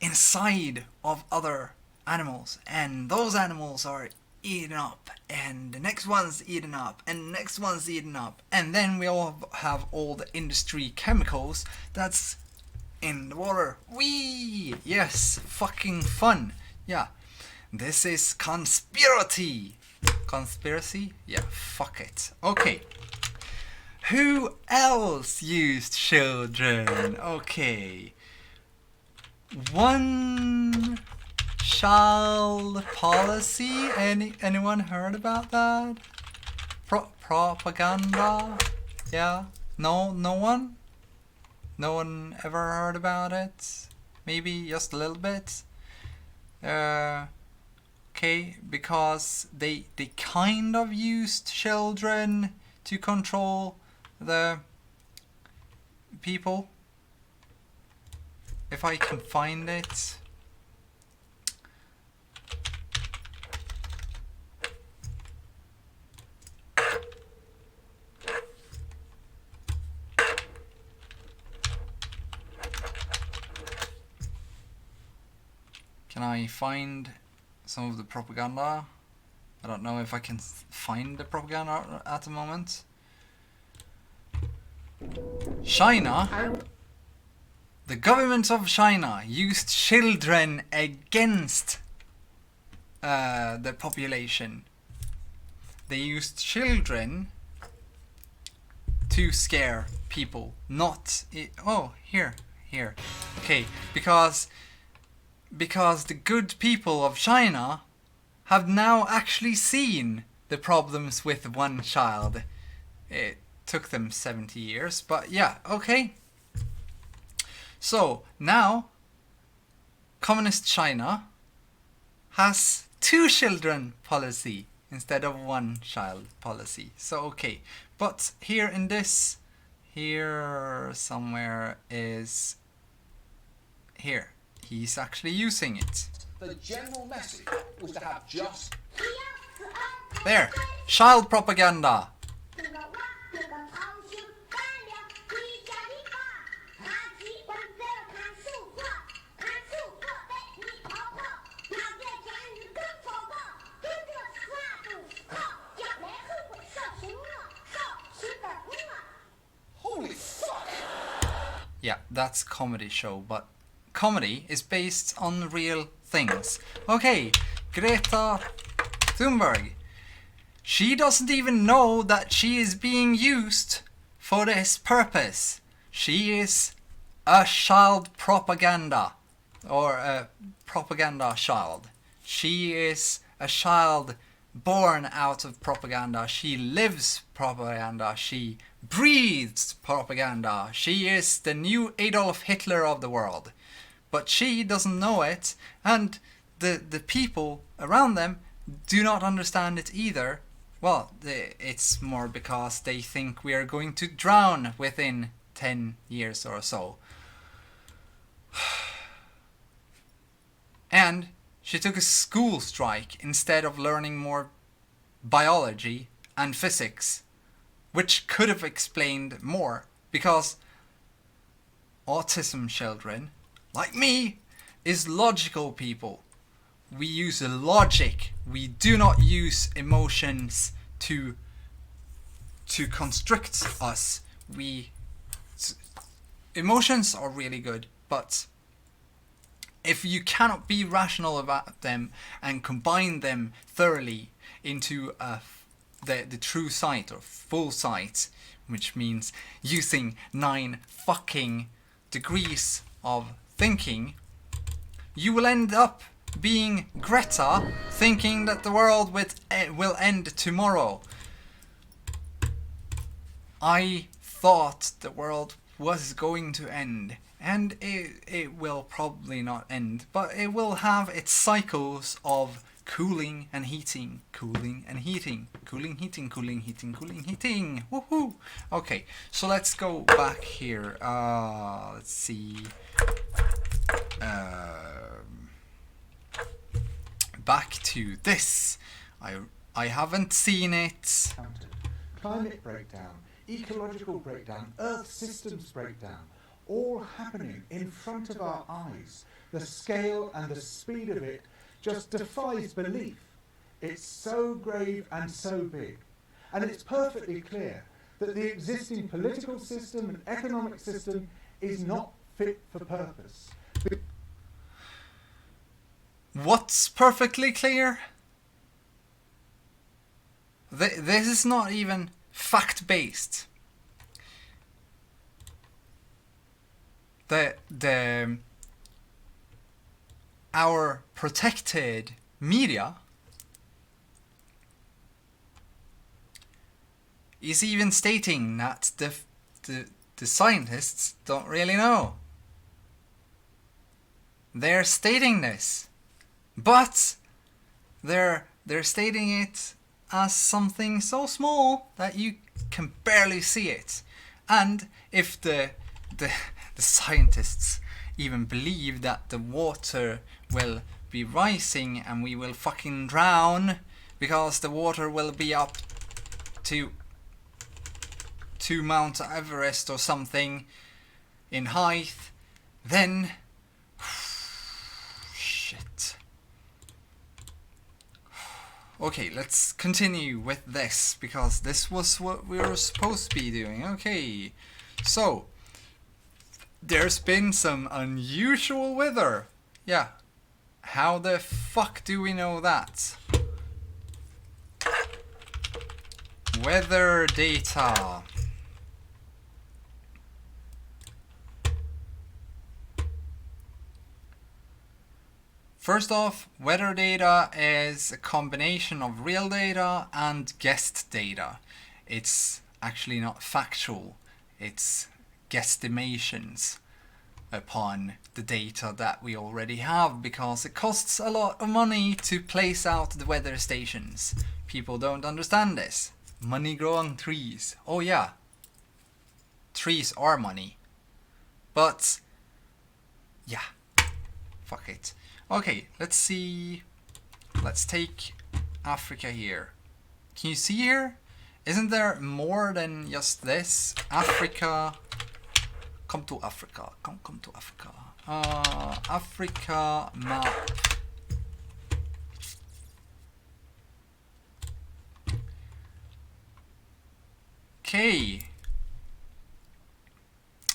inside of other animals, and those animals are eaten up, and the next one's eaten up, and the next one's eaten up, and then we all have all the industry chemicals that's in the water. Whee! Yes, fucking fun. Yeah. This is conspiracy. Conspiracy? Yeah, fuck it. Okay. Who else used children? Okay. One child policy? Anyone heard about that? Propaganda? Yeah? No one? No one ever heard about it? Maybe just a little bit? Okay, because they kind of used children to control the people. If I can find it. Can I find some of the propaganda? I don't know if I can find the at the moment. China. The government of China used children against the population. They used children to scare people, not here. Okay, because the good people of China have now actually seen the problems with one child. It took them 70 years, but yeah, okay. So now communist China has 2 children policy instead of 1 child policy. So okay, but here somewhere is here. He's actually using it. The general message was to have just there, child propaganda. holy fuck. Yeah, that's comedy show, but comedy is based on real things. Okay, Greta Thunberg. She doesn't even know that she is being used for this purpose. She is a child propaganda, or a propaganda child. She is a child born out of propaganda. She lives propaganda. She breathes propaganda. She is the new Adolf Hitler of the world. But she doesn't know it, and the people around them do not understand it either. Well, it's more because they think we are going to drown within 10 years or so. And she took a school strike instead of learning more biology and physics, which could have explained more, because autism children, like me, is logical people. We use logic. We do not use emotions to constrict us. Emotions are really good, but if you cannot be rational about them and combine them thoroughly into the true sight or full sight, which means using 9 fucking degrees of thinking, you will end up being Greta, thinking that the world will end tomorrow. I thought the world was going to end, and it will probably not end, but it will have its cycles of cooling and heating, cooling and heating, cooling, heating, cooling, heating, cooling, heating. Woohoo! Okay, so let's go back here. Let's see. Back to this. I haven't seen it. Climate breakdown, ecological breakdown, Earth systems breakdown, all happening in front of our eyes. The scale and the speed of it just defies belief. It's so grave and so big. And it's perfectly clear that the existing political system and economic system is not fit for purpose. What's perfectly clear? This is not even fact-based. Our protected media is even stating that the scientists don't really know. They're stating this, but they're stating it as something so small that you can barely see it. And if the scientists even believe that the water will be rising and we will fucking drown because the water will be up to Mount Everest or something in height, then shit. Okay, let's continue with this, because this was what we were supposed to be doing. Okay, so there's been some unusual weather. Yeah, how the fuck do we know that? Weather data. First off, weather data is a combination of real data and guessed data. It's actually not factual, it's guesstimations upon the data that we already have, because it costs a lot of money to place out the weather stations. People don't understand this. Money grow on trees. Oh yeah, trees are money. But yeah, fuck it. Okay, let's see. Let's take Africa here. Can you see here? Isn't there more than just this? Africa. Come to Africa. Come to Africa. Africa map. Okay.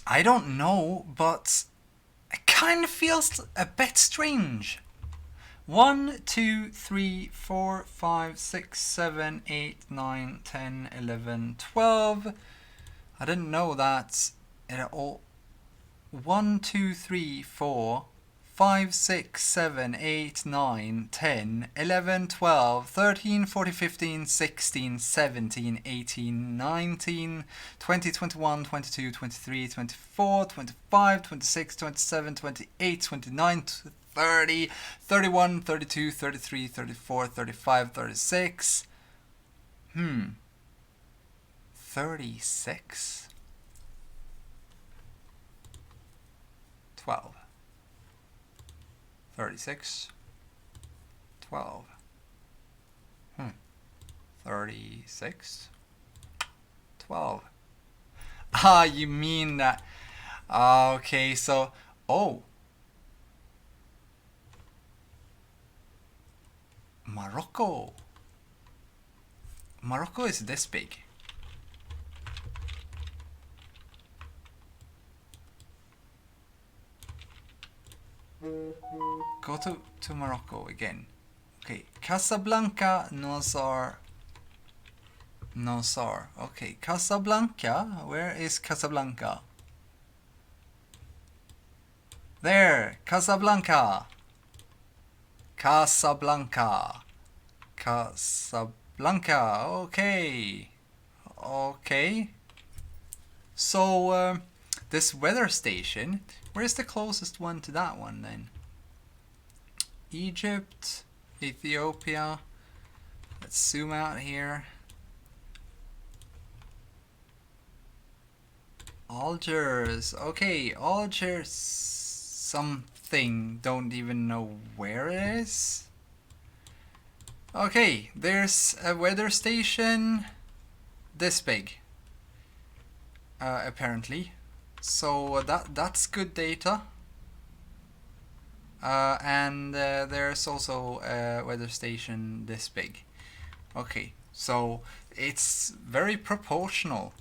I don't know, but it kind of feels a bit strange. 1, 2, 3, 4, 5, 6, 7, 8, 9, 10, 11, 12. I didn't know that it all. 1, 2, 3, 4, 5, 6, 7, 8, 9, 10, 11, 12, 13, 14, 15, 16, 17, 18, 19, 20, 21, 22, 23, 24, 25, 26, 27, 28, 29, 30, 31, 32, 33, 34, 35, 36. 36? 12. 36. 12. 36. 12. Ah, you mean that. Okay, so. Oh. Morocco. Morocco is this big. Go to Morocco again. Okay, Casablanca, Nosar. Okay, Casablanca. Where is Casablanca? There, Casablanca. Casablanca. Okay. Okay. So, this weather station, where's the closest one to that one then? Egypt, Ethiopia. Let's zoom out here. Algiers. Okay, Algiers something. Don't even know where it is. Okay, there's a weather station this big, apparently. So that's good data. And there's also a weather station this big. Okay, so it's very proportional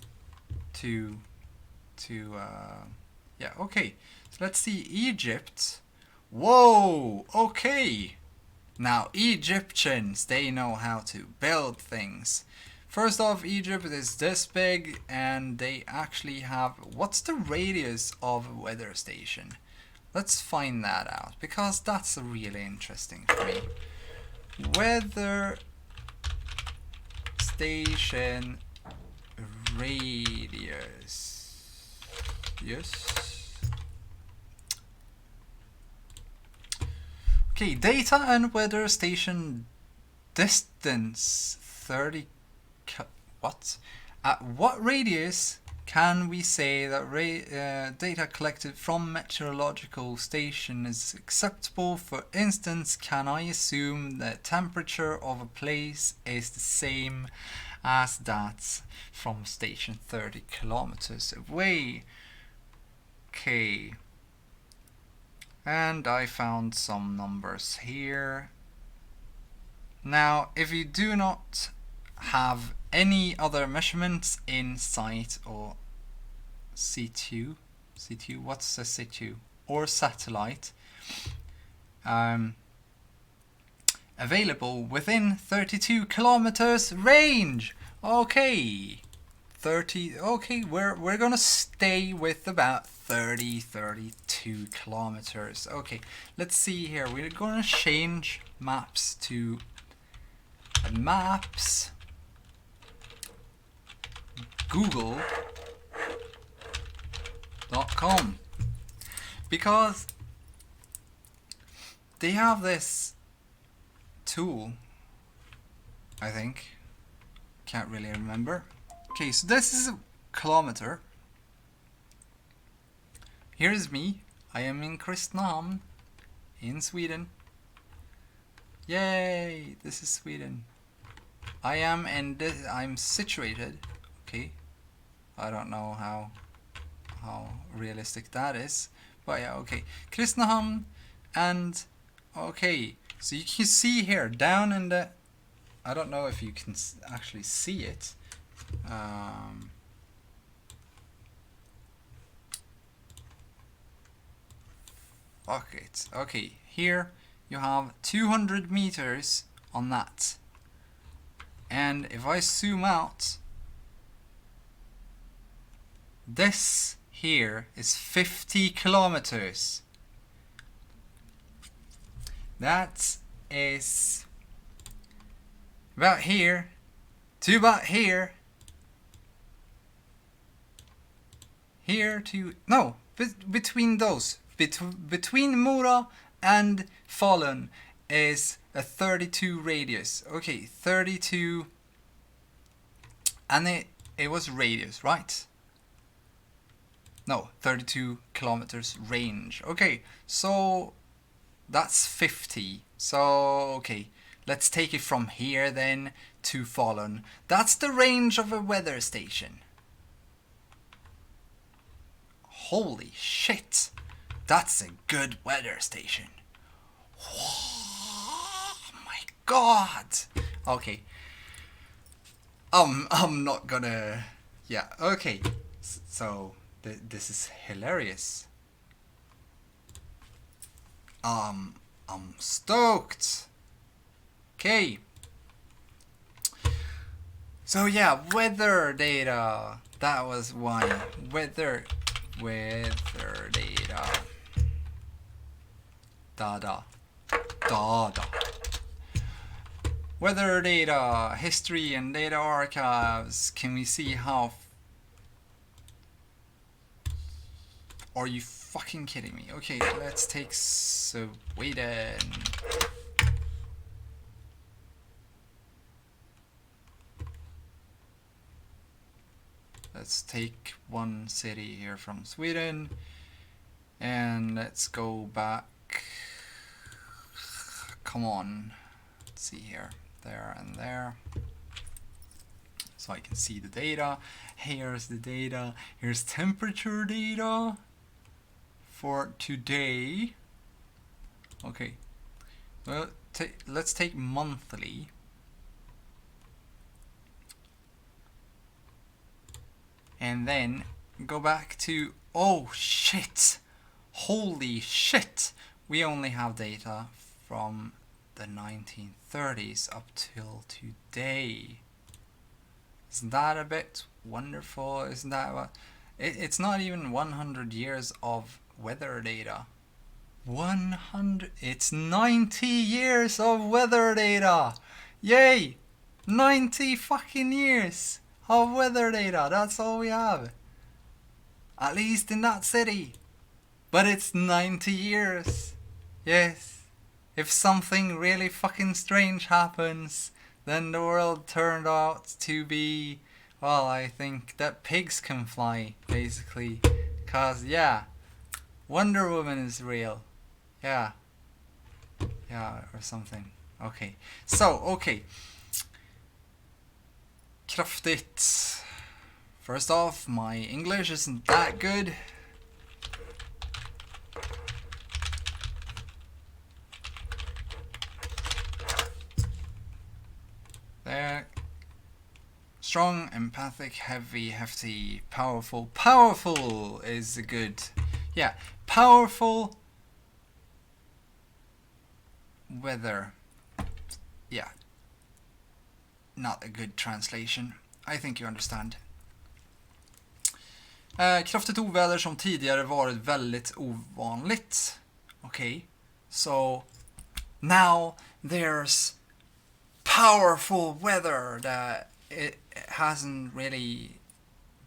to yeah. Okay, so let's see Egypt. Whoa. Okay. Now, Egyptians, they know how to build things. First off, Egypt is this big, and they actually have... What's the radius of a weather station? Let's find that out, because that's really interesting for me. Weather station radius. Yes. Okay, data and weather station distance 30. What? At what radius can we say that data collected from meteorological station is acceptable? For instance, can I assume the temperature of a place is the same as that from station 30 kilometers away? Okay. And I found some numbers here. Now, if you do not have any other measurements in sight or C2, what's a C2? Or satellite, available within 32 kilometers range. Okay. 30. Okay, we're gonna stay with about 32 kilometers. Okay, let's see here. We're gonna change maps to maps google.com, because they have this tool, I think. Can't really remember. Okay, so this is a kilometer. Here's me. I am in Kristinehamn, in Sweden. Yay! This is Sweden. I am in this. I'm situated. Okay. I don't know how realistic that is, but yeah. Okay. Kristinehamn, and okay. So you can see here down in the. I don't know if you can actually see it. Fuck it. Okay, here you have 200 meters on that. And if I zoom out, this here is 50 kilometers. That is about here to about here. Here to no, between those, between Mora and Falun is a 32 radius. Okay, 32, and it was radius, right? No, 32 kilometers range. Okay, so that's 50. So okay, let's take it from here then to Falun. That's the range of a weather station. Holy shit, that's a good weather station. Oh my god. Okay. I'm not gonna. Yeah. Okay. So this is hilarious. I'm stoked. Okay. So yeah, weather data. That was one. Weather data. Dada. Weather data, history and data archives. Can we see how... Are you fucking kidding me? Okay, let's take Sweden. Let's take one city here from Sweden. And let's go back. Come on. Let's see here. there and there. So I can see the data. Here's the data. Here's temperature data for today. Okay. Well, let's take monthly. And then go back to, oh shit, holy shit, we only have data from the 1930s up till today. Isn't that a bit wonderful? Isn't that what? It's not even 100 years of weather data. 100, it's 90 years of weather data. Yay! 90 fucking years of weather data. That's all we have. At least in that city. But it's 90 years. Yes. If something really fucking strange happens, then the world turned out to be, well, I think that pigs can fly, basically. 'Cause, yeah, Wonder Woman is real. Yeah. Yeah, or something. Okay. So, okay. Kraftigt. First off, my English isn't that good. There. Strong, empathic, heavy, hefty, powerful. Powerful is good. Yeah, powerful weather. Yeah. Not a good translation. I think you understand. Kraftigt oväder som tidigare varit väldigt ovanligt. Okay. So now there's powerful weather that it hasn't really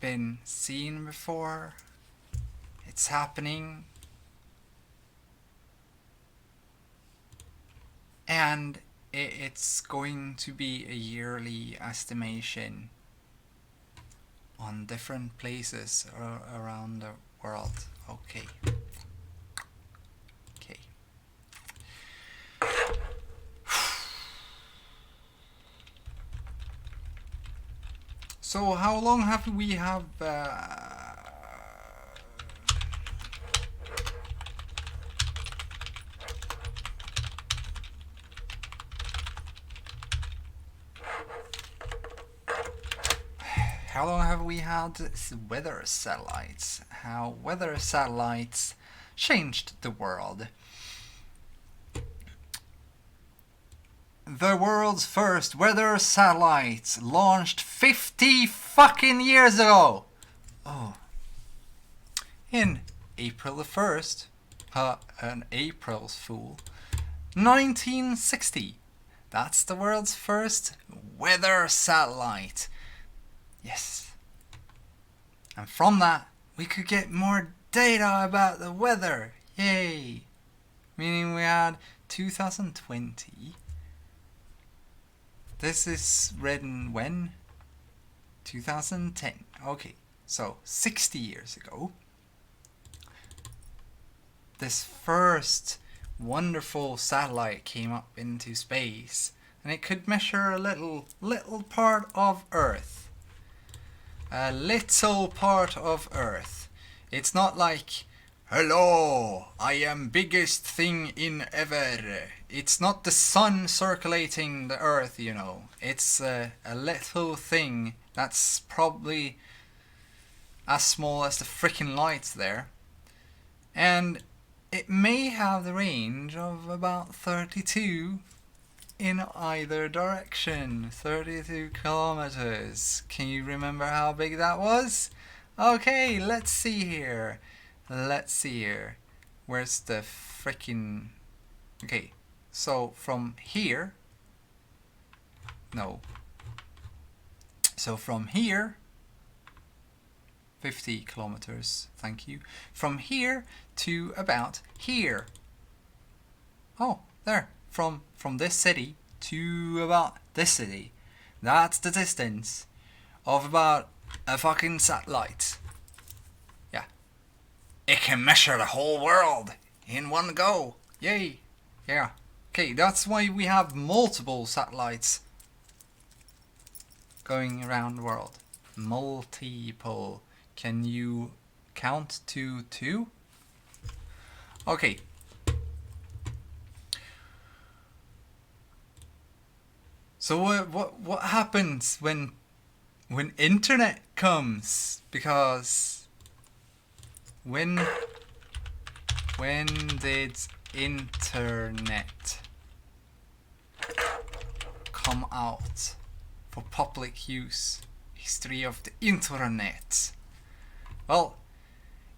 been seen before. It's happening. And it's going to be a yearly estimation on different places around the world. Okay. Okay. So how long have we have how long have we had weather satellites? How weather satellites changed the world. The world's first weather satellites launched 50 fucking years ago. Oh. In April the 1st, an April's fool, 1960. That's the world's first weather satellite. Yes. And from that, we could get more data about the weather. Yay. Meaning we had 2020. This is written when? 2010. Okay, so 60 years ago. This first wonderful satellite came up into space. And it could measure a little part of Earth. A little part of Earth. It's not like, hello, I am biggest thing in ever. It's not the sun circulating the Earth, you know. It's a little thing that's probably as small as the freaking lights there. And it may have the range of about 32 in either direction. 32 kilometers. Can you remember how big that was? Okay, let's see here. Let's see here. Where's the freaking... Okay, so from here... No. So from here... 50 kilometers, thank you. From here to about here. Oh, there. From this city to about this city. That's the distance of about a fucking satellite. Yeah. It can measure the whole world in one go. Yay. Yeah. Okay, that's why we have multiple satellites going around the world. Multiple. Can you count to 2? Okay. So what happens when internet comes? Because when did internet come out for public use? History of the internet. Well,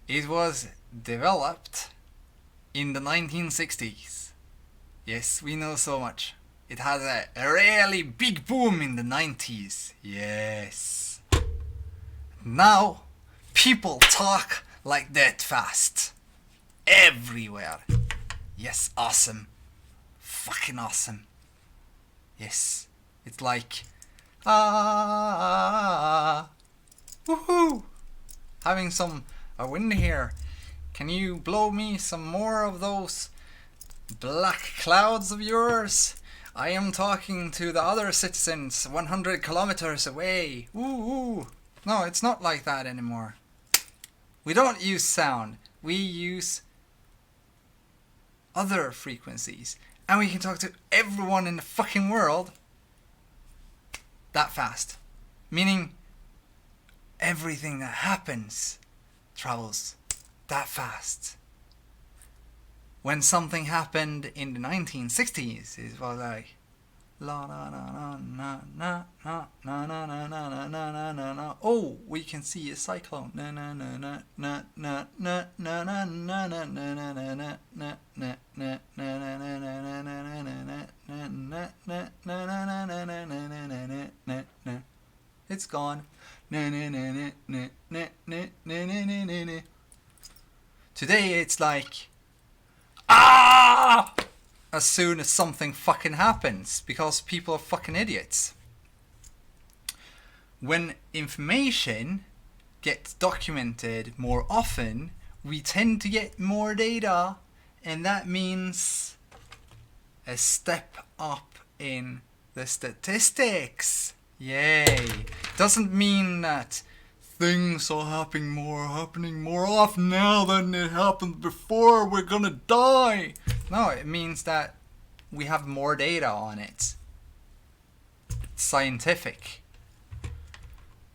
it was developed in the 1960s. Yes, we know so much. It had a really big boom in the 90s. Yes. Now, people talk like that fast. Everywhere. Yes, awesome. Fucking awesome. Yes. It's like... woohoo! Having some wind here. Can you blow me some more of those black clouds of yours? I am talking to the other citizens 100 kilometers away. Ooh. No, it's not like that anymore. We don't use sound. We use other frequencies. And we can talk to everyone in the fucking world that fast. Meaning everything that happens travels that fast. When something happened in the 1960s, it was like la na na na na na na na na na na na na na. Oh, we can see a cyclone. Na na na na na na na na na na na na na na na na na na. It's gone. Today it's like as soon as something fucking happens, because people are fucking idiots. When information gets documented more often, we tend to get more data, and that means a step up in the statistics. Yay. Doesn't mean that things are happening more often now than it happened before. We're gonna die. No, it means that we have more data on it. It's scientific.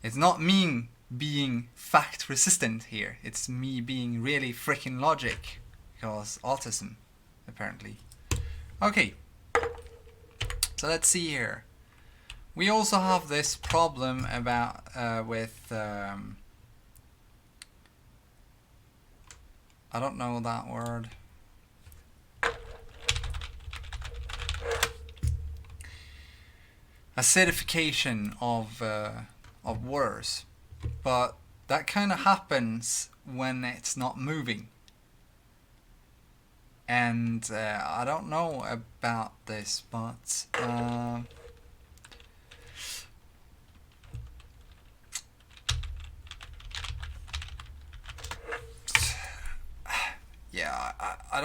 It's not me being fact resistant here. It's me being really freaking logic. Because autism, apparently. Okay. So let's see here. We also have this problem about with I don't know that word. Acidification of waters, but that kind of happens when it's not moving. And I don't know about this, but yeah, I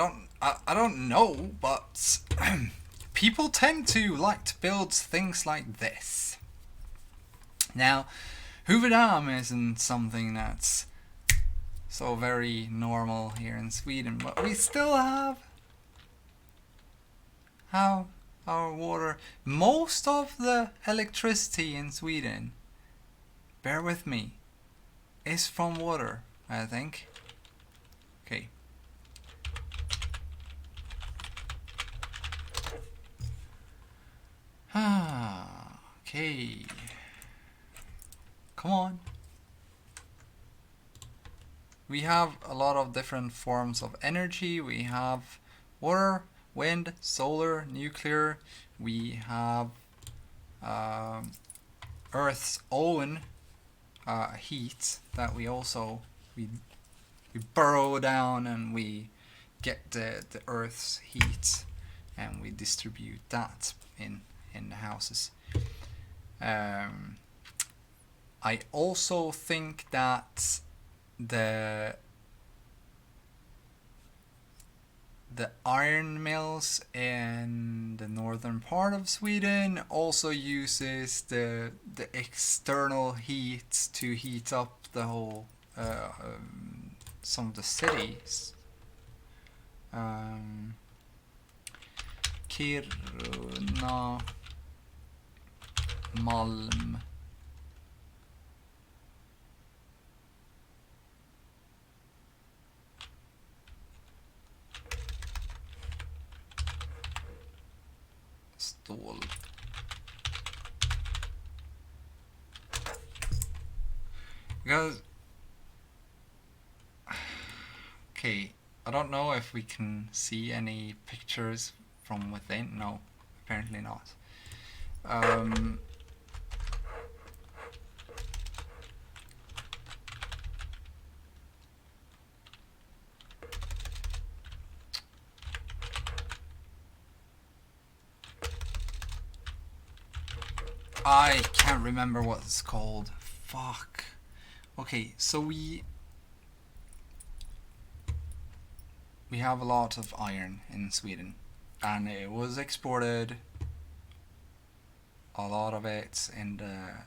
don't know, but people tend to like to build things like this. Now, huvudam isn't something that's so very normal here in Sweden, but we still have how our water, most of the electricity in Sweden, bear with me, is from water, I think. Okay. Okay. Come on. We have a lot of different forms of energy. We have water, wind, solar, nuclear. We have Earth's own heat that we also we burrow down and we get the Earth's heat and we distribute that in the houses. I also think that the iron mills in the northern part of Sweden also uses the external heat to heat up the whole some of the cities. Kiruna, Malm. Stål. Because okay, I don't know if we can see any pictures from within. No, apparently not. I can't remember what it's called. Fuck. Okay, so we have a lot of iron in Sweden, and it was exported. A lot of it in the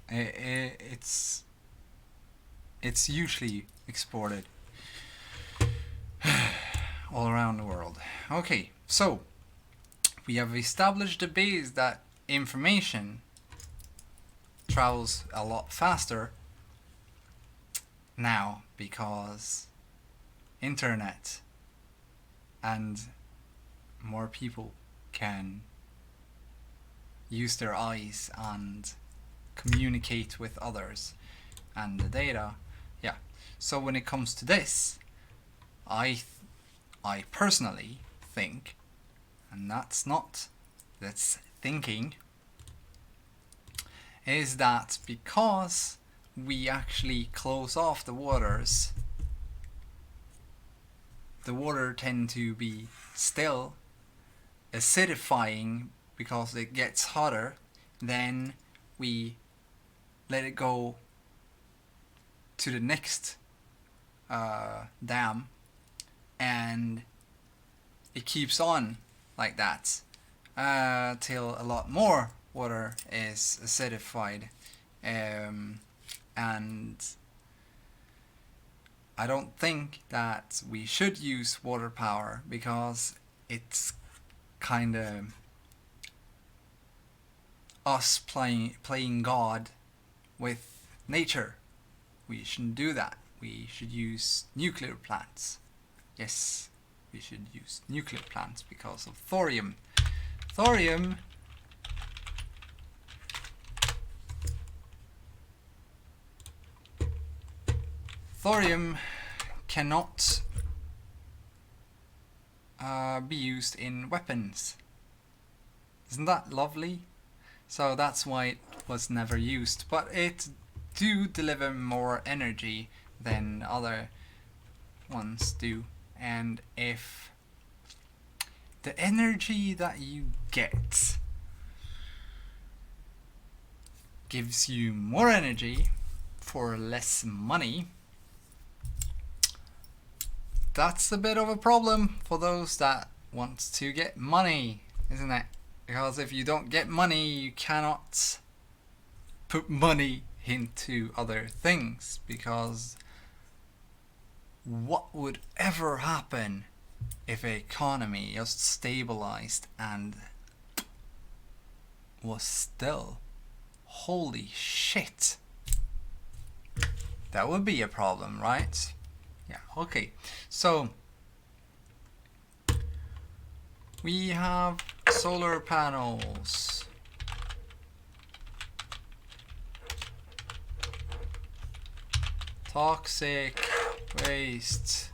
it's usually exported all around the world. Okay, so we have established the base that information travels a lot faster now because internet and more people can use their eyes and communicate with others and the data. Yeah, so when it comes to this, I personally think, and that's thinking, is that because we actually close off the waters, the water tend to be still acidifying because it gets hotter, then we let it go to the next dam, and it keeps on like that till a lot more water is acidified, and I don't think that we should use water power because it's kind of us playing God with nature. We shouldn't do that. We should use nuclear plants. Yes, we should use nuclear plants because of thorium. Thorium cannot be used in weapons. Isn't that lovely? So that's why it was never used, but it do deliver more energy than other ones do. And if the energy that you get gives you more energy for less money, that's a bit of a problem for those that want to get money, isn't it? Because if you don't get money, you cannot put money into other things, because what would ever happen if an economy just stabilized and was still? Holy shit. That would be a problem, right? Yeah, okay. So we have solar panels. Toxic waste.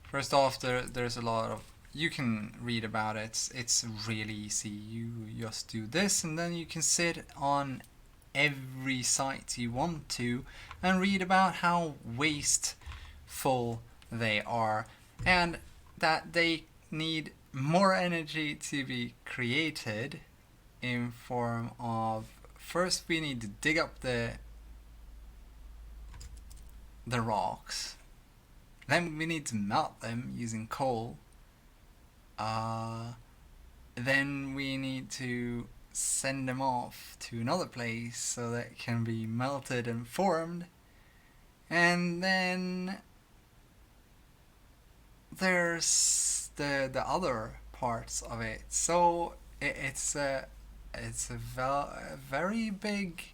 First off, there's a lot of, you can read about it. It's really easy. You just do this, and then you can sit on every site you want to and read about how wasteful they are, and that they need more energy to be created in form of, first we need to dig up the the rocks. Then we need to melt them using coal. Then we need to send them off to another place so that it can be melted and formed. And then there's the other parts of it. So it's a very big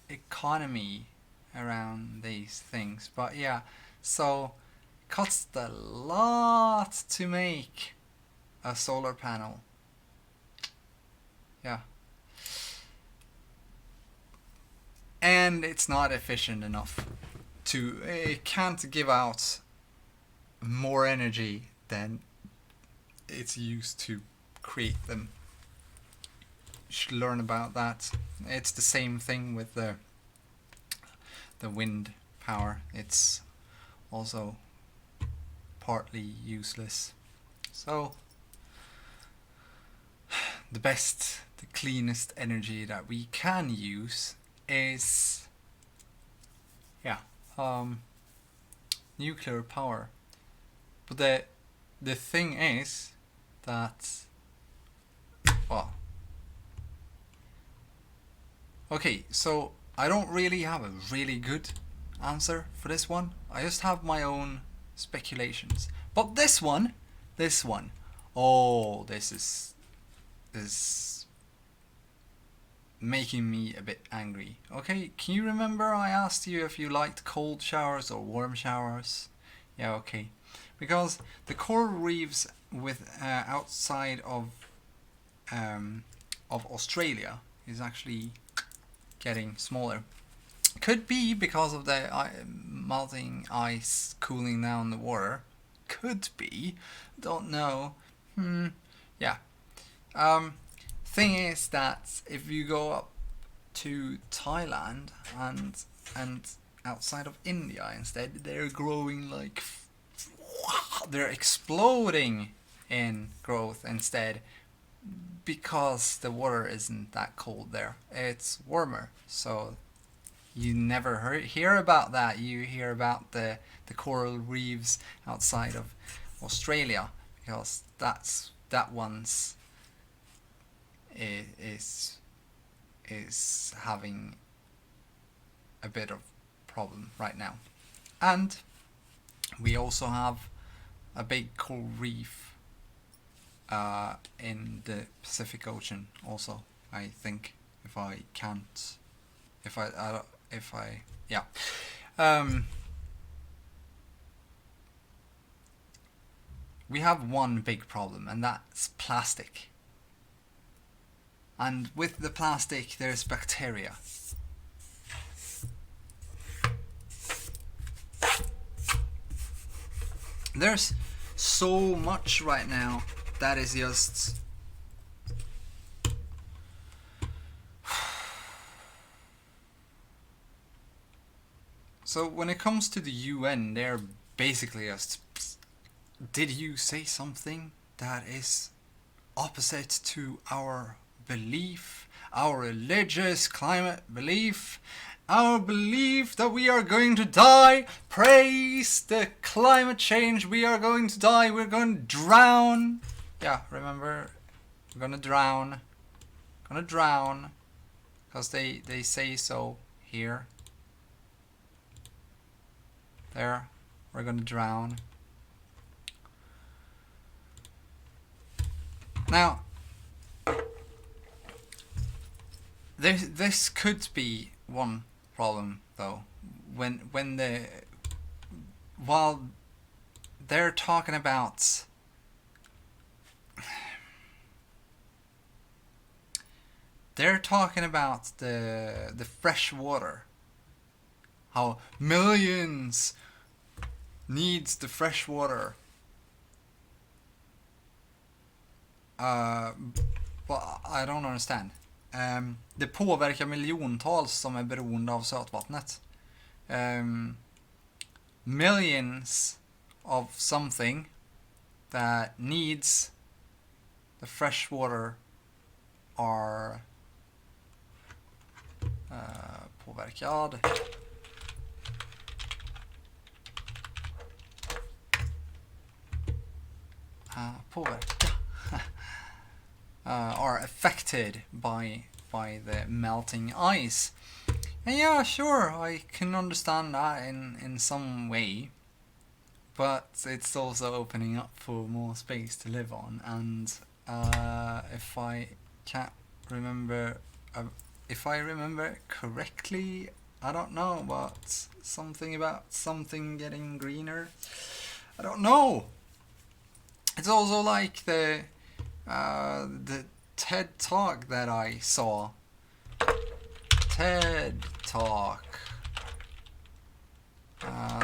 economy around these things. But yeah, so it costs a lot to make a solar panel. Yeah. And it's not efficient enough to, it can't give out more energy than it's used to create them. You should learn about that. It's the same thing with the wind power. It's also partly useless. So the best, the cleanest energy that we can use is nuclear power. But the thing is that, well, okay, so I don't really have a really good answer for this one. I just have my own speculations. But this one, oh, this is making me a bit angry. Okay, can you remember I asked you if you liked cold showers or warm showers? Yeah, okay. Because the coral reefs with outside of Australia is actually getting smaller. Could be because of the melting ice cooling down the water. Could be. Don't know. Yeah. Thing is that if you go up to Thailand and outside of India instead, they're growing like they're exploding in growth instead, because the water isn't that cold there. It's warmer, so you never hear about that. You hear about the coral reefs outside of Australia, because that one's is having a bit of problem right now. And we also have a big coral reef in the Pacific Ocean also, I think, we have one big problem, and that's plastic. And with the plastic there's bacteria. There's so much right now that is just so when it comes to the UN, they're basically just, did you say something that is opposite to our belief, our religious climate belief, our belief that we are going to die, praise the climate change, we are going to die, we're going to drown. Yeah, remember, we're gonna drown, because they say so here. There, we're gonna drown. Now, this could be one problem though. While they're talking about the fresh water, how millions needs the fresh water, but I don't understand. Det påverkar miljontals som är beroende av sötvattnet. Millions of something that needs the fresh water are påverkad. påverka are affected by the melting ice. And yeah, sure, I can understand that in some way, but it's also opening up for more space to live on. And if I can't remember, if I remember correctly, I don't know, but something about something getting greener. I don't know. It's also like the TED Talk that I saw. TED Talk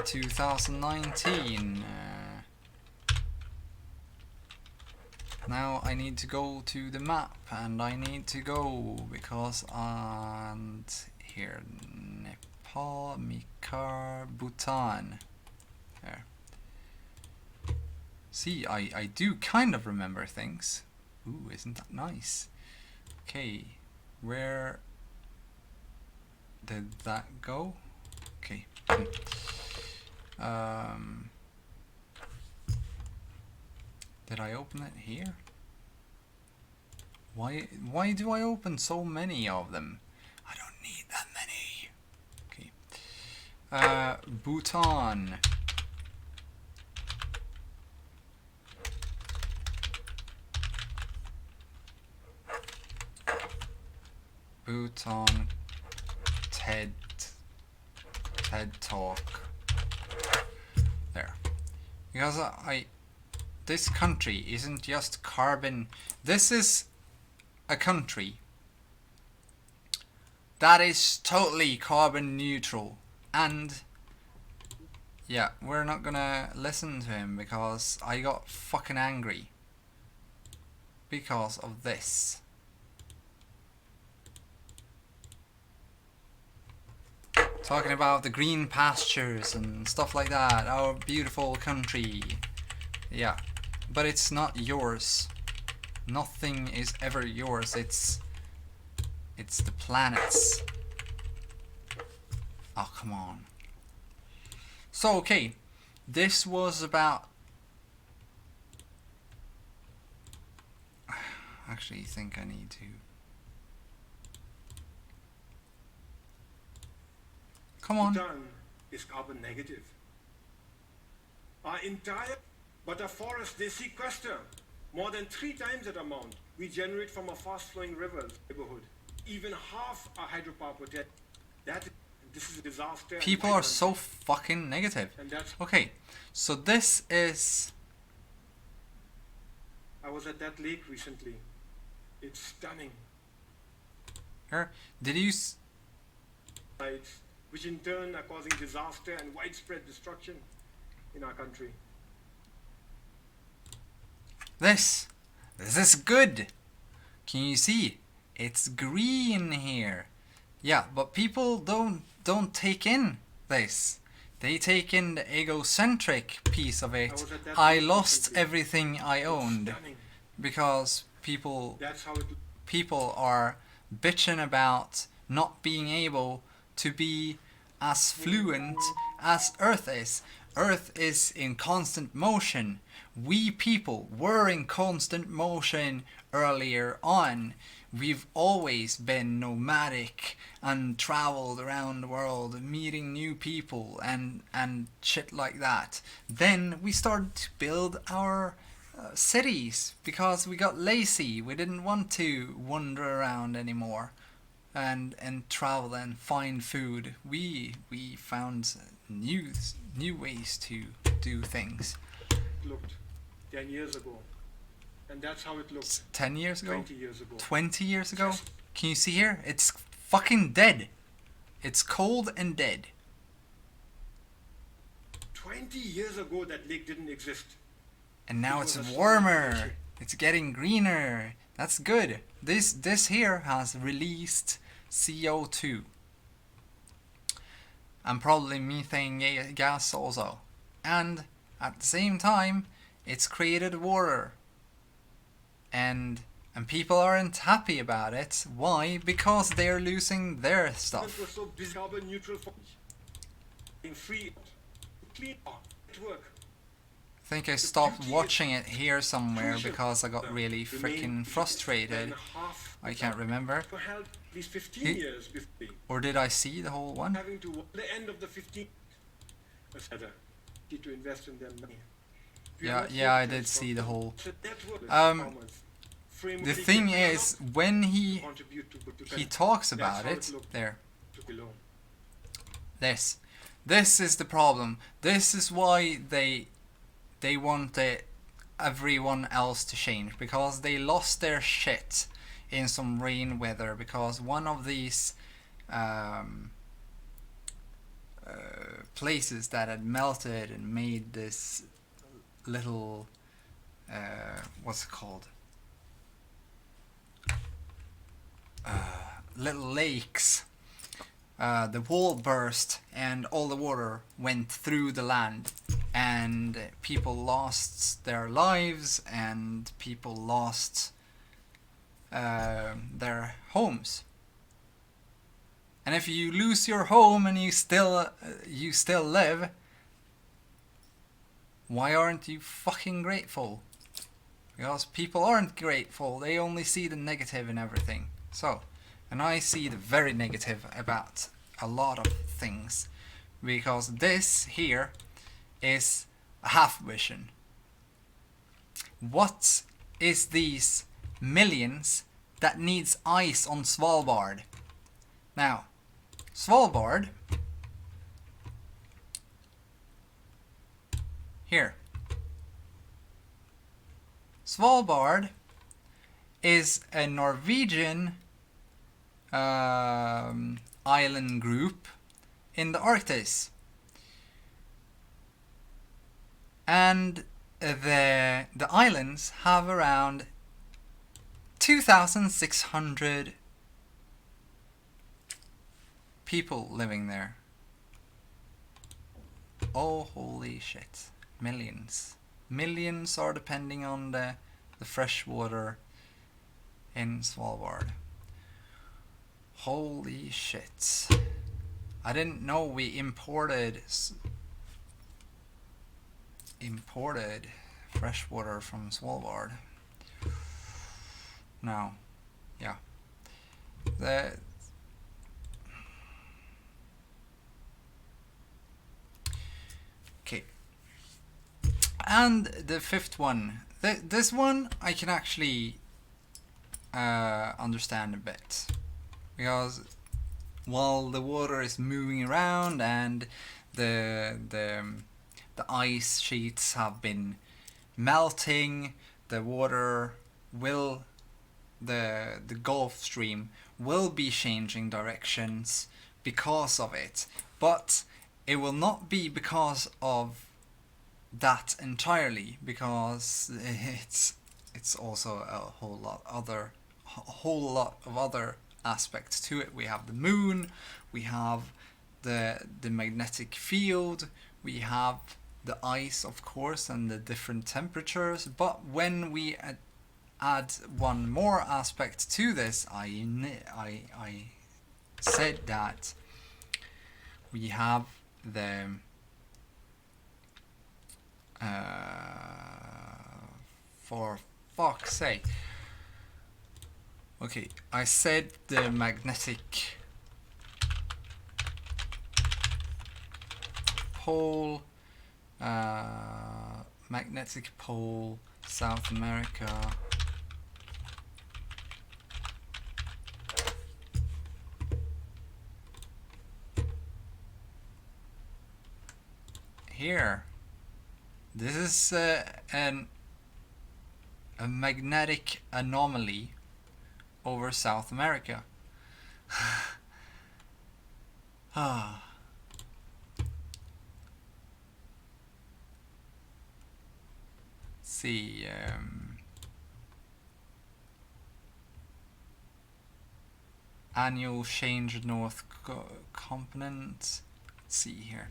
2019. Now I need to go to the map, and I need to go because here Nepal, Mikar, Bhutan. There. See, I do kind of remember things. Ooh, isn't that nice? Okay, where did that go? Okay. Did I open it here? Why do I open so many of them? I don't need that many. Okay. Bhutan. Bhutan TED Talk. There. Because this country isn't just carbon. This is a country that is totally carbon neutral. And yeah, we're not gonna listen to him because I got fucking angry because of this. Talking about the green pastures and stuff like that, our beautiful country. Yeah, but it's not yours. Nothing is ever yours. It's the planet's. Oh, come on. So, okay, this was about... Actually, I think I need to... Come on. Bhutan is carbon negative. Our entire, but a forest they sequester more than 3 times that amount we generate from a fast-flowing river neighborhood. Even half our hydropower potential. This is a disaster. People are so fucking negative. Okay, so this is... I was at that lake recently. It's stunning. Here, did you... Which in turn are causing disaster and widespread destruction in our country. This is good. Can you see? It's green here. Yeah, but people don't take in this. They take in the egocentric piece of it. I lost everything I owned because people are bitching about not being able to be as fluent as Earth is. Earth is in constant motion. We people were in constant motion earlier on. We've always been nomadic and traveled around the world meeting new people and shit like that. Then we started to build our cities because we got lazy. We didn't want to wander around anymore and travel and find food. We found new ways to do things. Looked 10 years ago. And that's how it looked 10 years ago? 20 years ago. 20 years ago? Can you see here? It's fucking dead. It's cold and dead. 20 years ago that lake didn't exist. And now it's warmer. It's getting greener. That's good. This here has released CO2. And probably methane gas also. And at the same time, it's created water. And people aren't happy about it. Why? Because they're losing their stuff. It was so busy, carbon neutral for being free, clean network. think I stopped watching it here somewhere because I got really freaking frustrated. I can't remember. For help at least 15 He- years before Or did I see the whole one? having to the end of the 15th etc. To invest in their money. Yeah, I did see the whole. The thing is, when he talks about it, there. This is the problem. This is why they wanted everyone else to change, because they lost their shit in some rain weather, because one of these places that had melted and made this little what's it called, little lakes, the wall burst and all the water went through the land, and people lost their lives and people lost their homes. And if you lose your home and you still live, why aren't you fucking grateful? Because people aren't grateful. They only see the negative in everything. So, and I see the very negative about a lot of things, because this here is a half vision. What is these millions that needs ice on Svalbard? Now, Svalbard, here, Svalbard is a Norwegian island group in the Arctic, and the islands have around 2,600 people living there. Oh, holy shit. Millions are depending on the fresh water in Svalbard. Holy shit. I didn't know we imported fresh water from Svalbard. Now, yeah. Okay. And the fifth one. This one I can actually understand a bit, because while the water is moving around and the ice sheets have been melting, the water will, the Gulf Stream will be changing directions because of it, but it will not be because of that entirely, because it's also a whole lot of other aspects to it. We have the moon, we have the magnetic field, we have the ice, of course, and the different temperatures. But when we add one more aspect to this, I said that we have the for fuck's sake. Okay, I said the magnetic pole, South America. Here, this is a magnetic anomaly over South America. Ah. See, annual change north component. Let's see here.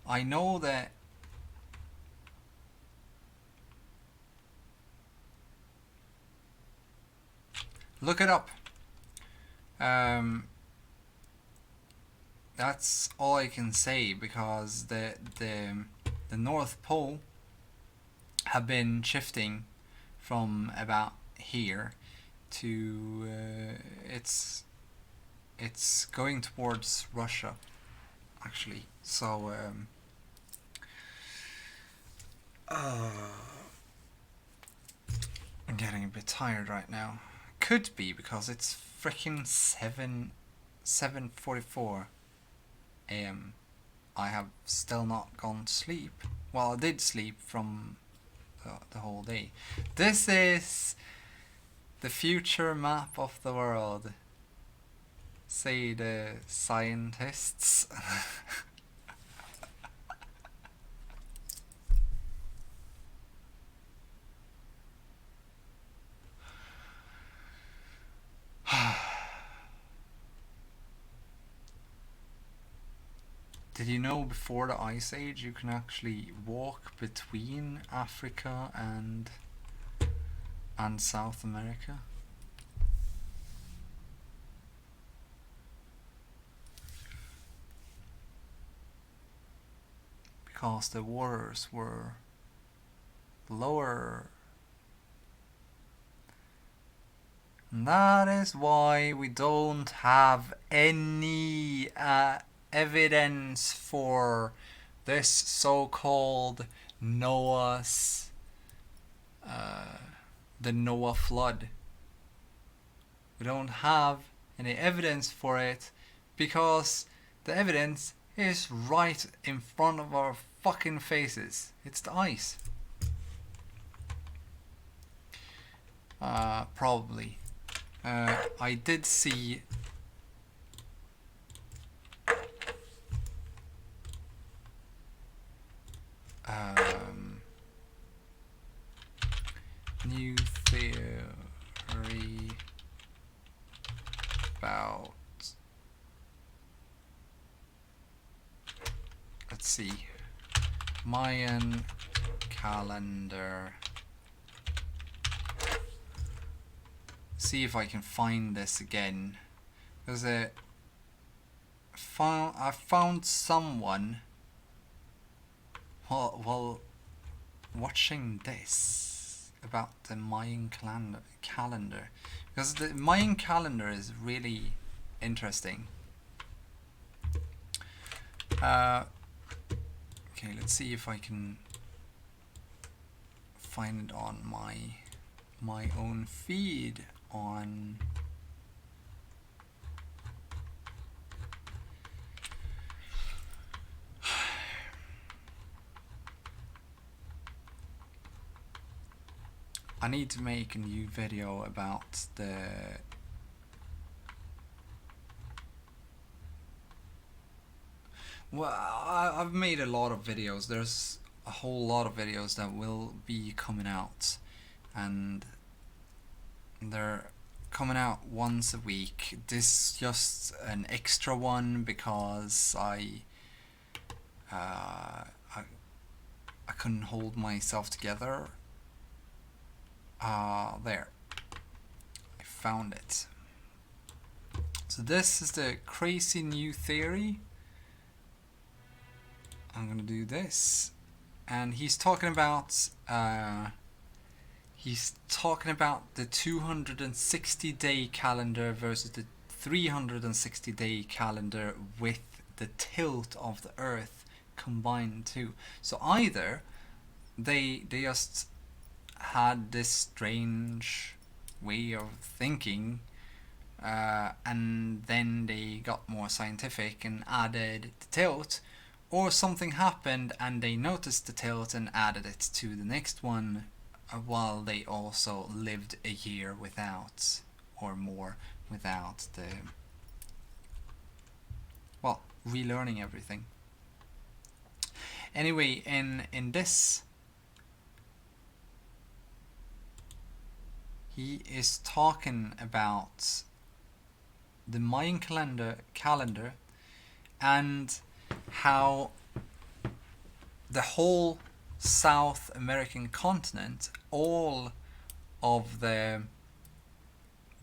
I know that look it up. That's all I can say, because the North Pole have been shifting from about here to it's going towards Russia, actually. So I'm getting a bit tired right now. Could be because it's freaking 7:44 a.m. I have still not gone to sleep. Well, I did sleep from the whole day. This is the future map of the world, say the scientists. Did you know before the Ice Age you can actually walk between Africa and South America? Because the waters were lower. And that is why we don't have any evidence for this so-called Noah's the Noah flood. We don't have any evidence for it because the evidence is right in front of our fucking faces. It's the ice. Probably. I did see new theory about, let's see, Mayan calendar. See if I can find this again. There's I found someone while watching this about the Mayan calendar, because the Mayan calendar is really interesting. Okay, let's see if I can find it on my own feed on I need to make a new video about the I've made a lot of videos. There's a whole lot of videos that will be coming out, and they're coming out once a week. This is just an extra one because I couldn't hold myself together. There, I found it. So this is the crazy new theory. I'm gonna do this, and he's talking about the 260-day calendar versus the 360-day calendar with the tilt of the Earth combined too. So either they just had this strange way of thinking, and then they got more scientific and added the tilt, or something happened and they noticed the tilt and added it to the next one, while they also lived a year without, or more, without the, well, relearning everything. Anyway, in this, he is talking about the Mayan calendar and how the whole South American continent, all of the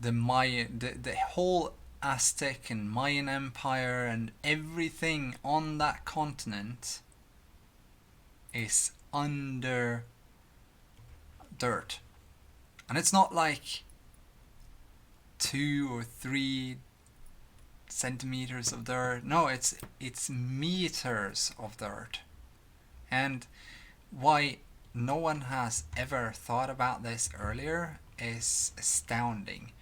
Mayan, the whole Aztec and Mayan Empire and everything on that continent is under dirt. And it's not like 2 or 3 centimeters of dirt. No, it's meters of dirt. And why no one has ever thought about this earlier is astounding.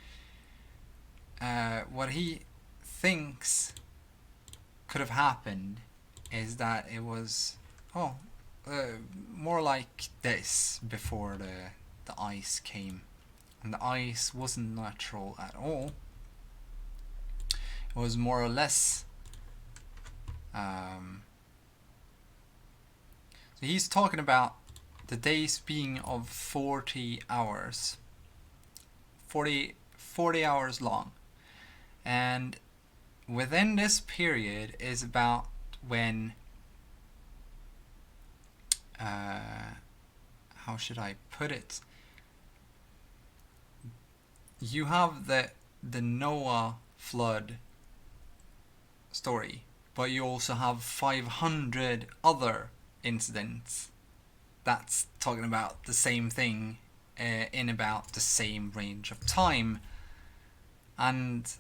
What he thinks could have happened is that it was more like this before the ice came. And the ice wasn't natural at all. It was more or less so he's talking about the days being of 40 hours. 40 hours long. And within this period is about when how should I put it? You have the Noah flood story, but you also have 500 other incidents that's talking about the same thing in about the same range of time. And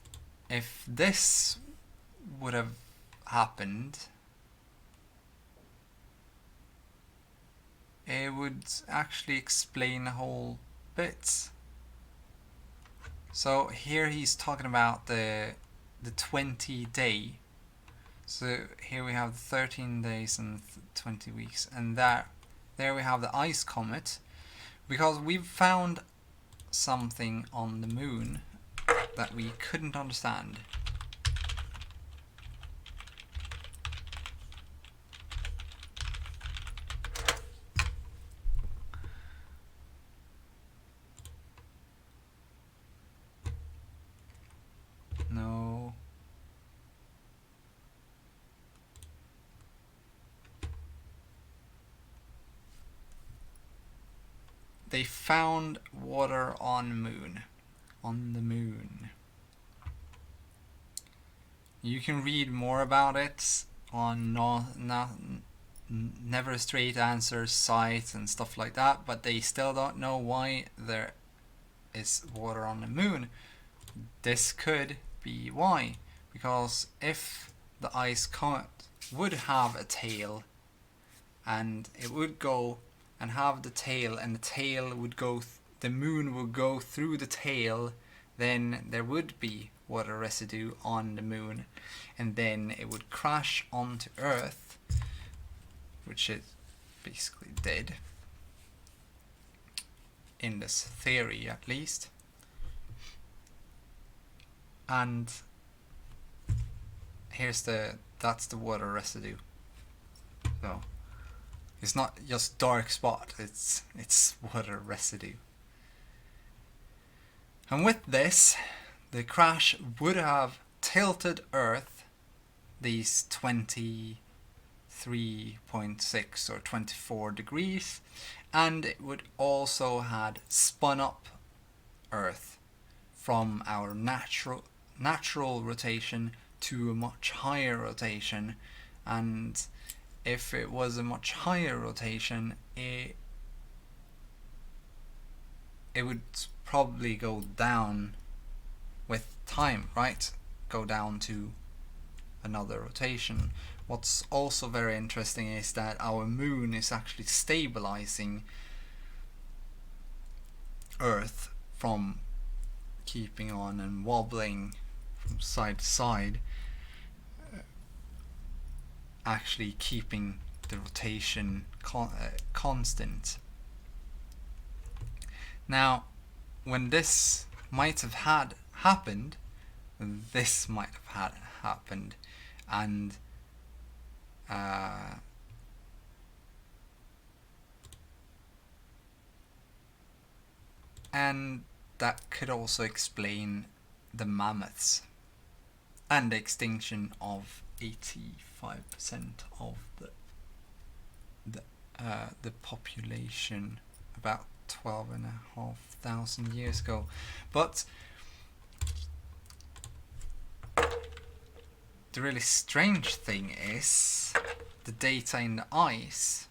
if this would have happened, it would actually explain a whole bit. So here he's talking about the 20 day. So here we have 13 days and 20 weeks, and there we have the ice comet, because we've found something on the moon that we couldn't understand. No. They found water on the moon. On the moon. You can read more about it on Never Straight Answers site and stuff like that, but they still don't know why there is water on the moon. This could be why, because if the ice comet would have a tail, and it would go and have the tail, and the tail would go, the moon would go through the tail, then there would be water residue on the moon, and then it would crash onto Earth, which it basically did, in this theory at least. And that's the water residue. So it's not just dark spot, it's water residue. And with this, the crash would have tilted Earth these 23.6 or 24 degrees, and it would also had spun up Earth from our natural rotation to a much higher rotation. And if it was a much higher rotation, it would probably go down with time, right? Go down to another rotation. What's also very interesting is that our moon is actually stabilizing Earth from keeping on and wobbling from side to side, actually keeping the rotation constant. Now, when this might have had happened, this might have had happened, and that could also explain the mammoths and the extinction of 85% of the population about 12,500 years ago. But the really strange thing is the data in the ice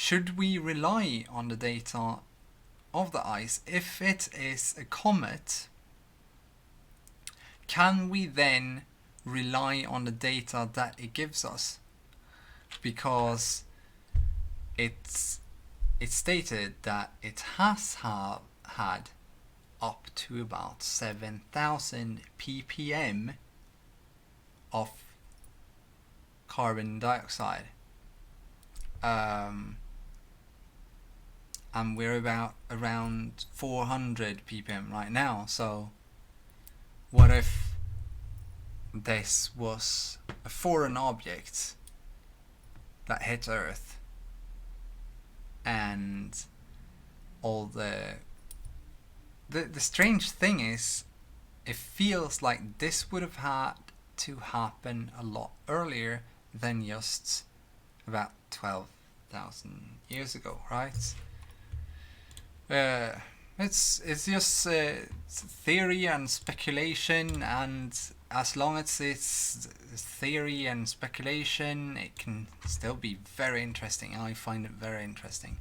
should we rely on the data of the ice? If it is a comet, can we then rely on the data that it gives us? Because it's stated that it has had up to about 7,000 ppm of carbon dioxide, and we're about around 400 ppm right now. So what if this was a foreign object that hit Earth, and all the strange thing is, it feels like this would have had to happen a lot earlier than just about 12,000 years ago, right? It's just theory and speculation, and as long as it's theory and speculation, it can still be very interesting. I find it very interesting.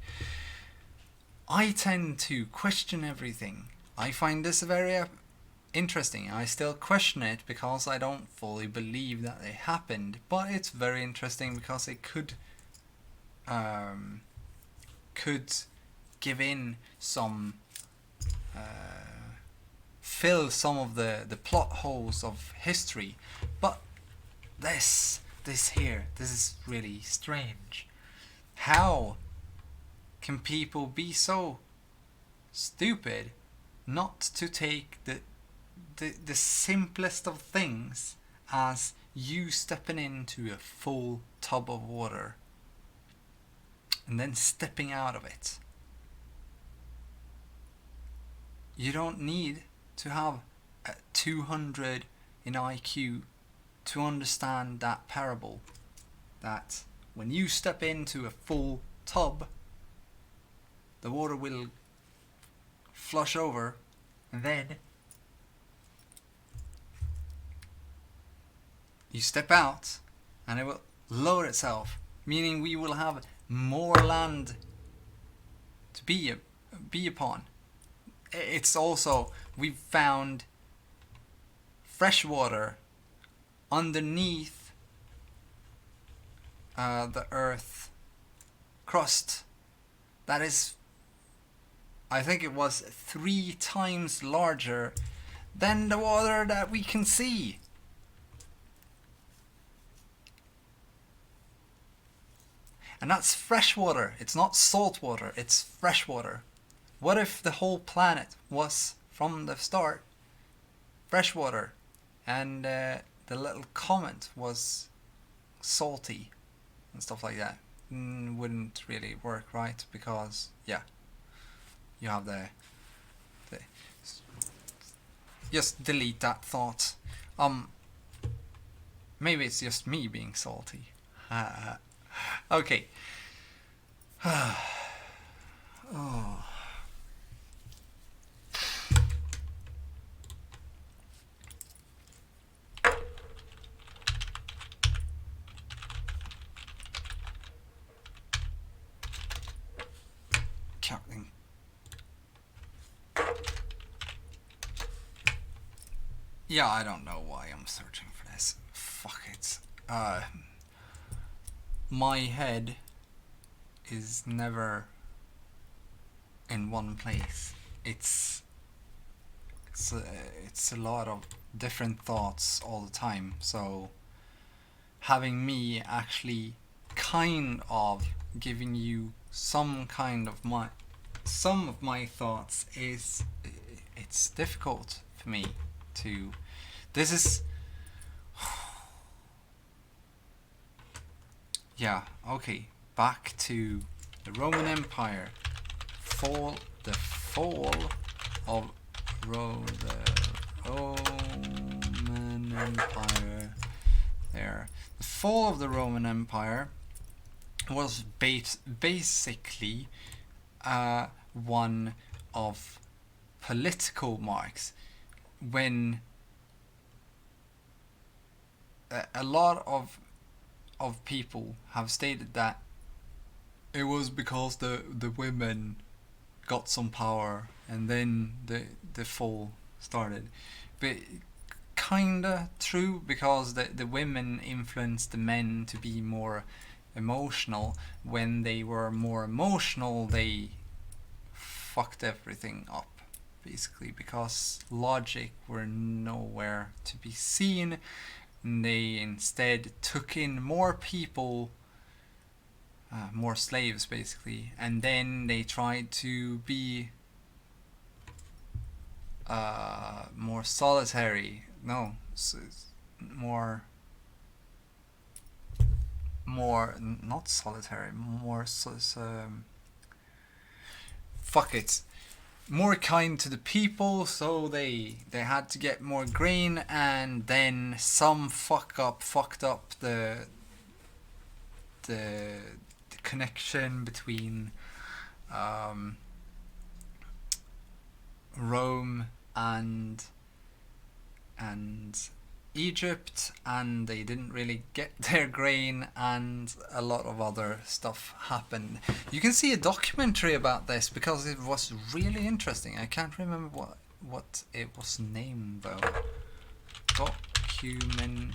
I tend to question everything. I find this very interesting. I still question it because I don't fully believe that it happened, but it's very interesting because it could give in some fill some of the plot holes of history. But this is really strange. How can people be so stupid not to take the simplest of things as you stepping into a full tub of water and then stepping out of it? You don't need to have a 200 in IQ to understand that parable, that when you step into a full tub, the water will flush over, and then you step out and it will lower itself, meaning we will have more land to be upon. It's also, we've found fresh water underneath the earth crust that is, I think it was 3 times larger than the water that we can see. And that's fresh water. It's not salt water, it's fresh water. What if the whole planet was, from the start, fresh water, and the little comet was salty and stuff like that? Wouldn't really work, right? Because, yeah, you have the just delete that thought. Maybe it's just me being salty. Okay. Oh. Captain. Yeah, I don't know why I'm searching for this. Fuck it. My head is never in one place. It's a lot of different thoughts all the time. So having me actually kind of giving you some of my thoughts it's difficult for me to. This is yeah, okay, back to the Roman Empire. The fall of the Roman Empire. There. The fall of the Roman Empire was basically one of political marks, when a lot of people have stated that it was because the women got some power, and then the fall started. But kinda true, because the women influenced the men to be more emotional. When they were more emotional, they fucked everything up, basically, because logic were nowhere to be seen. And they instead took in more people, more slaves, basically, and then they tried to be more solitary. No, more not solitary, more fuck it, more kind to the people. So they had to get more grain, and then some fucked up the connection between Rome and Egypt, and they didn't really get their grain, and a lot of other stuff happened. You can see a documentary about this because it was really interesting. I can't remember what it was named though. Documentary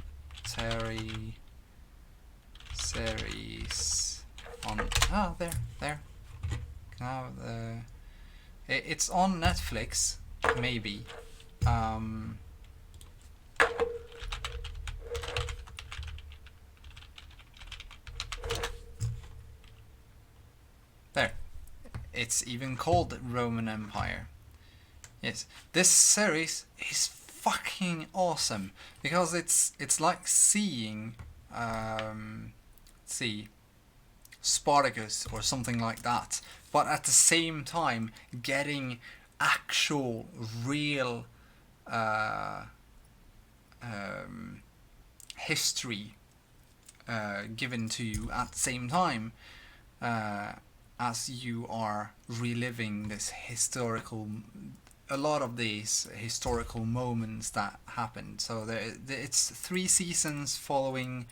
series on there. Now it's on Netflix, maybe. There. It's even called Roman Empire. Yes, this series is fucking awesome because it's like seeing Spartacus or something like that, but at the same time getting actual real history given to you at the same time as you are reliving a lot of these historical moments that happened. So it's 3 seasons following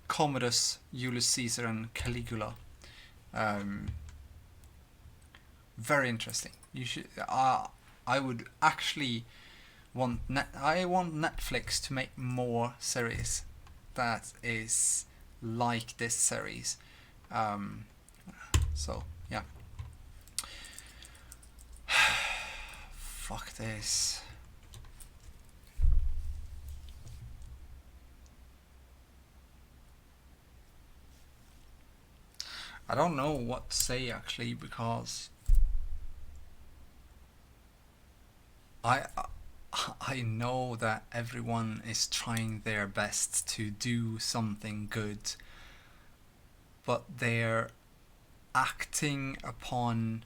Commodus, Julius Caesar, and Caligula. Very interesting. You should. I would actually want Netflix to make more series that is like this series. So yeah. Fuck this. I don't know what to say actually, because I know that everyone is trying their best to do something good, but they're acting upon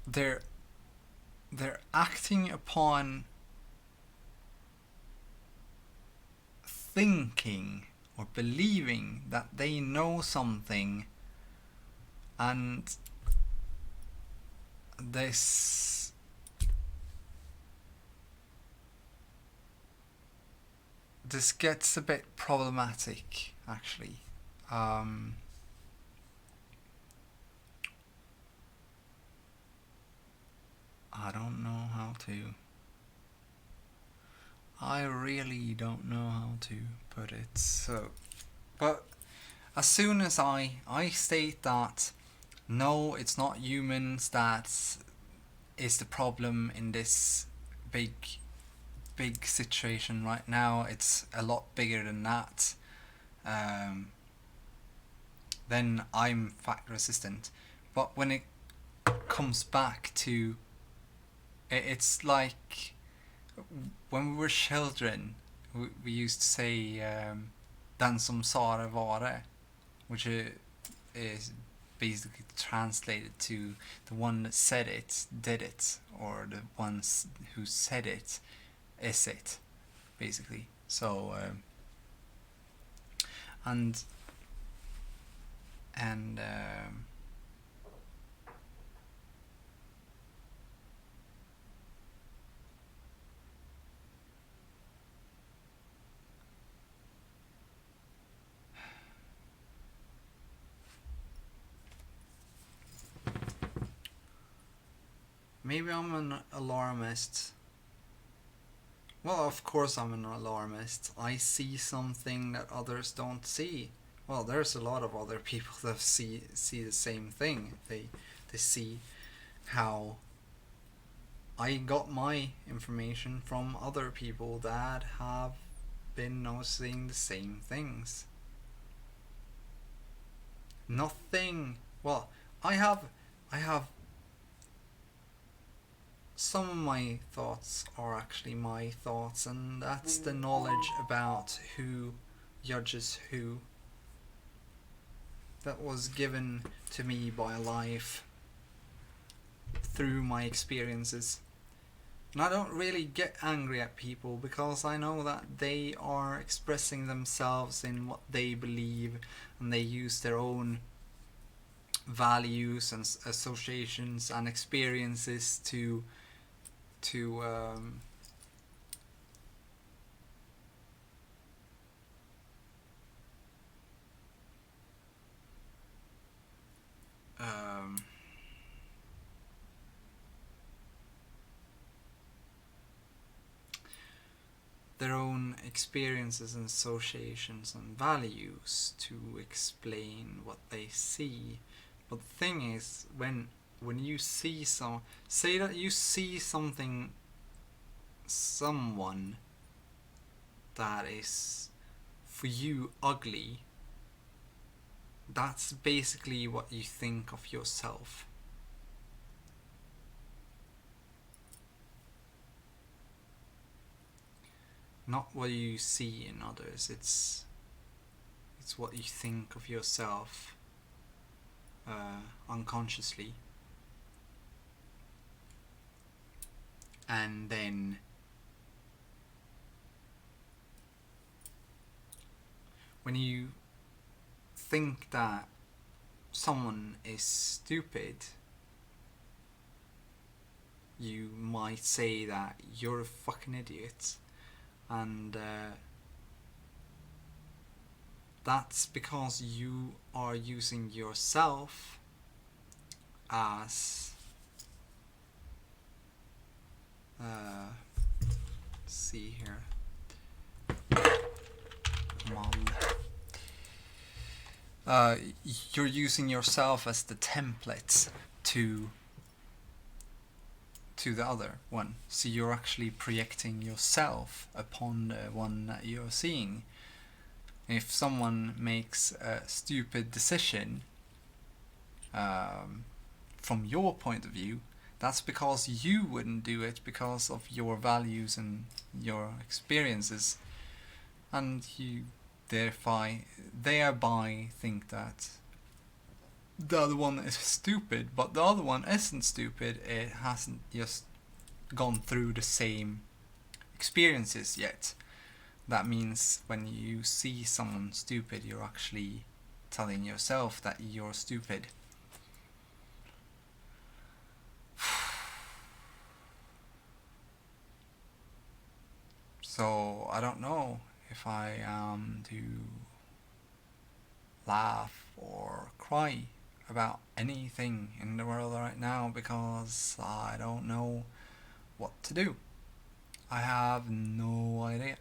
they're acting upon thinking or believing that they know something, and this gets a bit problematic actually. I don't know how to. I really don't know how to put it. So, but as soon as I state that no, it's not humans that is the problem in this big situation right now, it's a lot bigger than that, then I'm fact resistant. But when it comes back to, it's like when we were children, we used to say den som sa det var det, which is basically translated to the one that said it did it, or the ones who said it is it, basically. So maybe I'm an alarmist. Well, of course I'm an alarmist. I see something that others don't see. Well, there's a lot of other people that see the same thing. They see how I got my information from other people that have been noticing the same things. Nothing. Well, I have some of my thoughts are actually my thoughts, and that's the knowledge about who judges who that was given to me by life through my experiences. And I don't really get angry at people because I know that they are expressing themselves in what they believe, and they use their own values and associations and experiences to their own experiences and associations and values to explain what they see. But the thing is, when you see say that you see someone that is for you ugly, that's basically what you think of yourself. Not what you see in others, it's what you think of yourself unconsciously. And then when you think that someone is stupid, you might say that you're a fucking idiot. And that's because you are using yourself as let's see here, you're using yourself as the template to the other one. So you're actually projecting yourself upon the one that you're seeing. If someone makes a stupid decision from your point of view, that's because you wouldn't do it because of your values and your experiences, and you thereby think that the other one is stupid, but the other one isn't stupid. It hasn't just gone through the same experiences yet. That means when you see someone stupid, you're actually telling yourself that you're stupid. So I don't know if I am to laugh or cry about anything in the world right now, because I don't know what to do. I have no idea.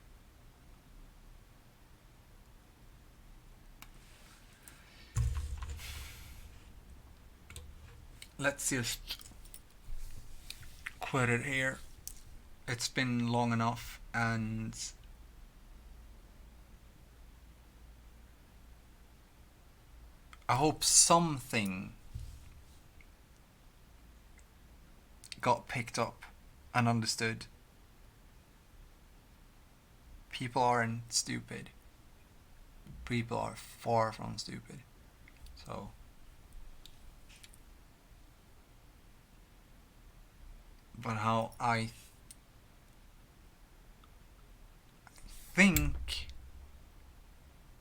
Let's just quit it here. It's been long enough, and I hope something got picked up and understood. People aren't stupid. People are far from stupid. So but how I think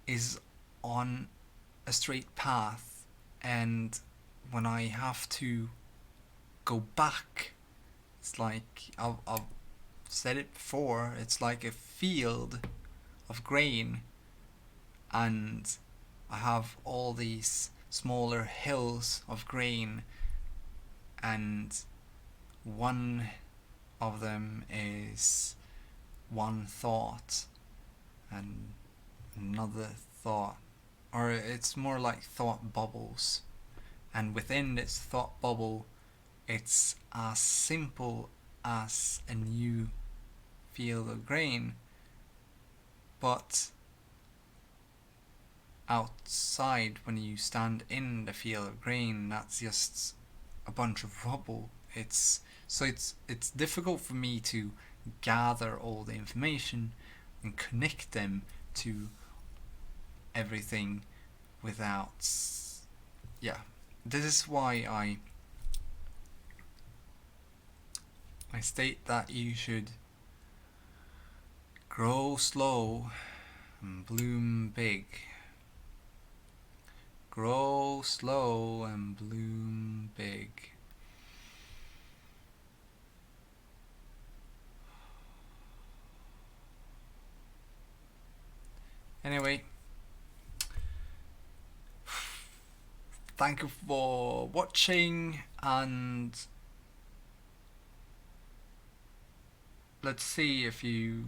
is on a straight path, and when I have to go back, it's like I've said it before, it's like a field of grain, and I have all these smaller hills of grain, and one of them is one thought and another thought, or it's more like thought bubbles, and within this thought bubble it's as simple as a new field of grain, but outside, when you stand in the field of grain, that's just a bunch of rubble. It's difficult for me to gather all the information and connect them to everything without, this is why I state that you should grow slow and bloom big. Grow slow and bloom big. Anyway, thank you for watching, and let's see if you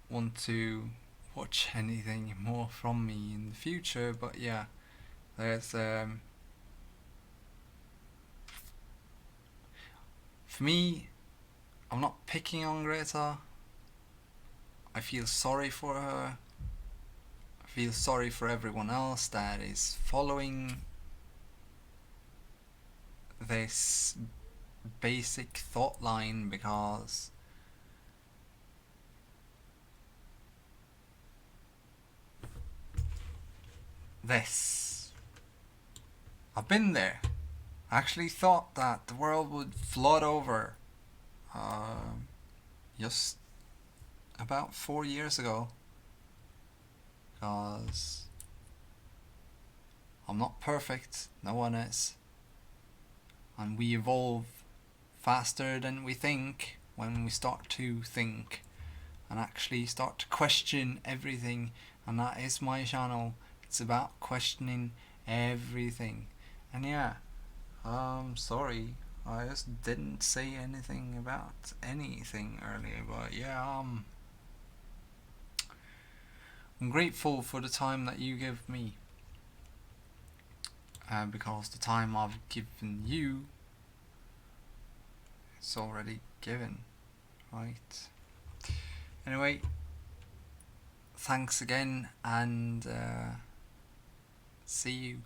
want to watch anything more from me in the future. But yeah, there's for me, I'm not picking on Greta. I feel sorry for her. I feel sorry for everyone else that is following this basic thought line, because I've been there. I actually thought that the world would flood over just about 4 years ago, because I'm not perfect, no one is, and we evolve faster than we think when we start to think and actually start to question everything. And that is my channel. It's about questioning everything. And yeah, sorry, I just didn't say anything about anything earlier, but yeah, I'm grateful for the time that you give me, because the time I've given you is already given, right? Anyway, thanks again, and see you.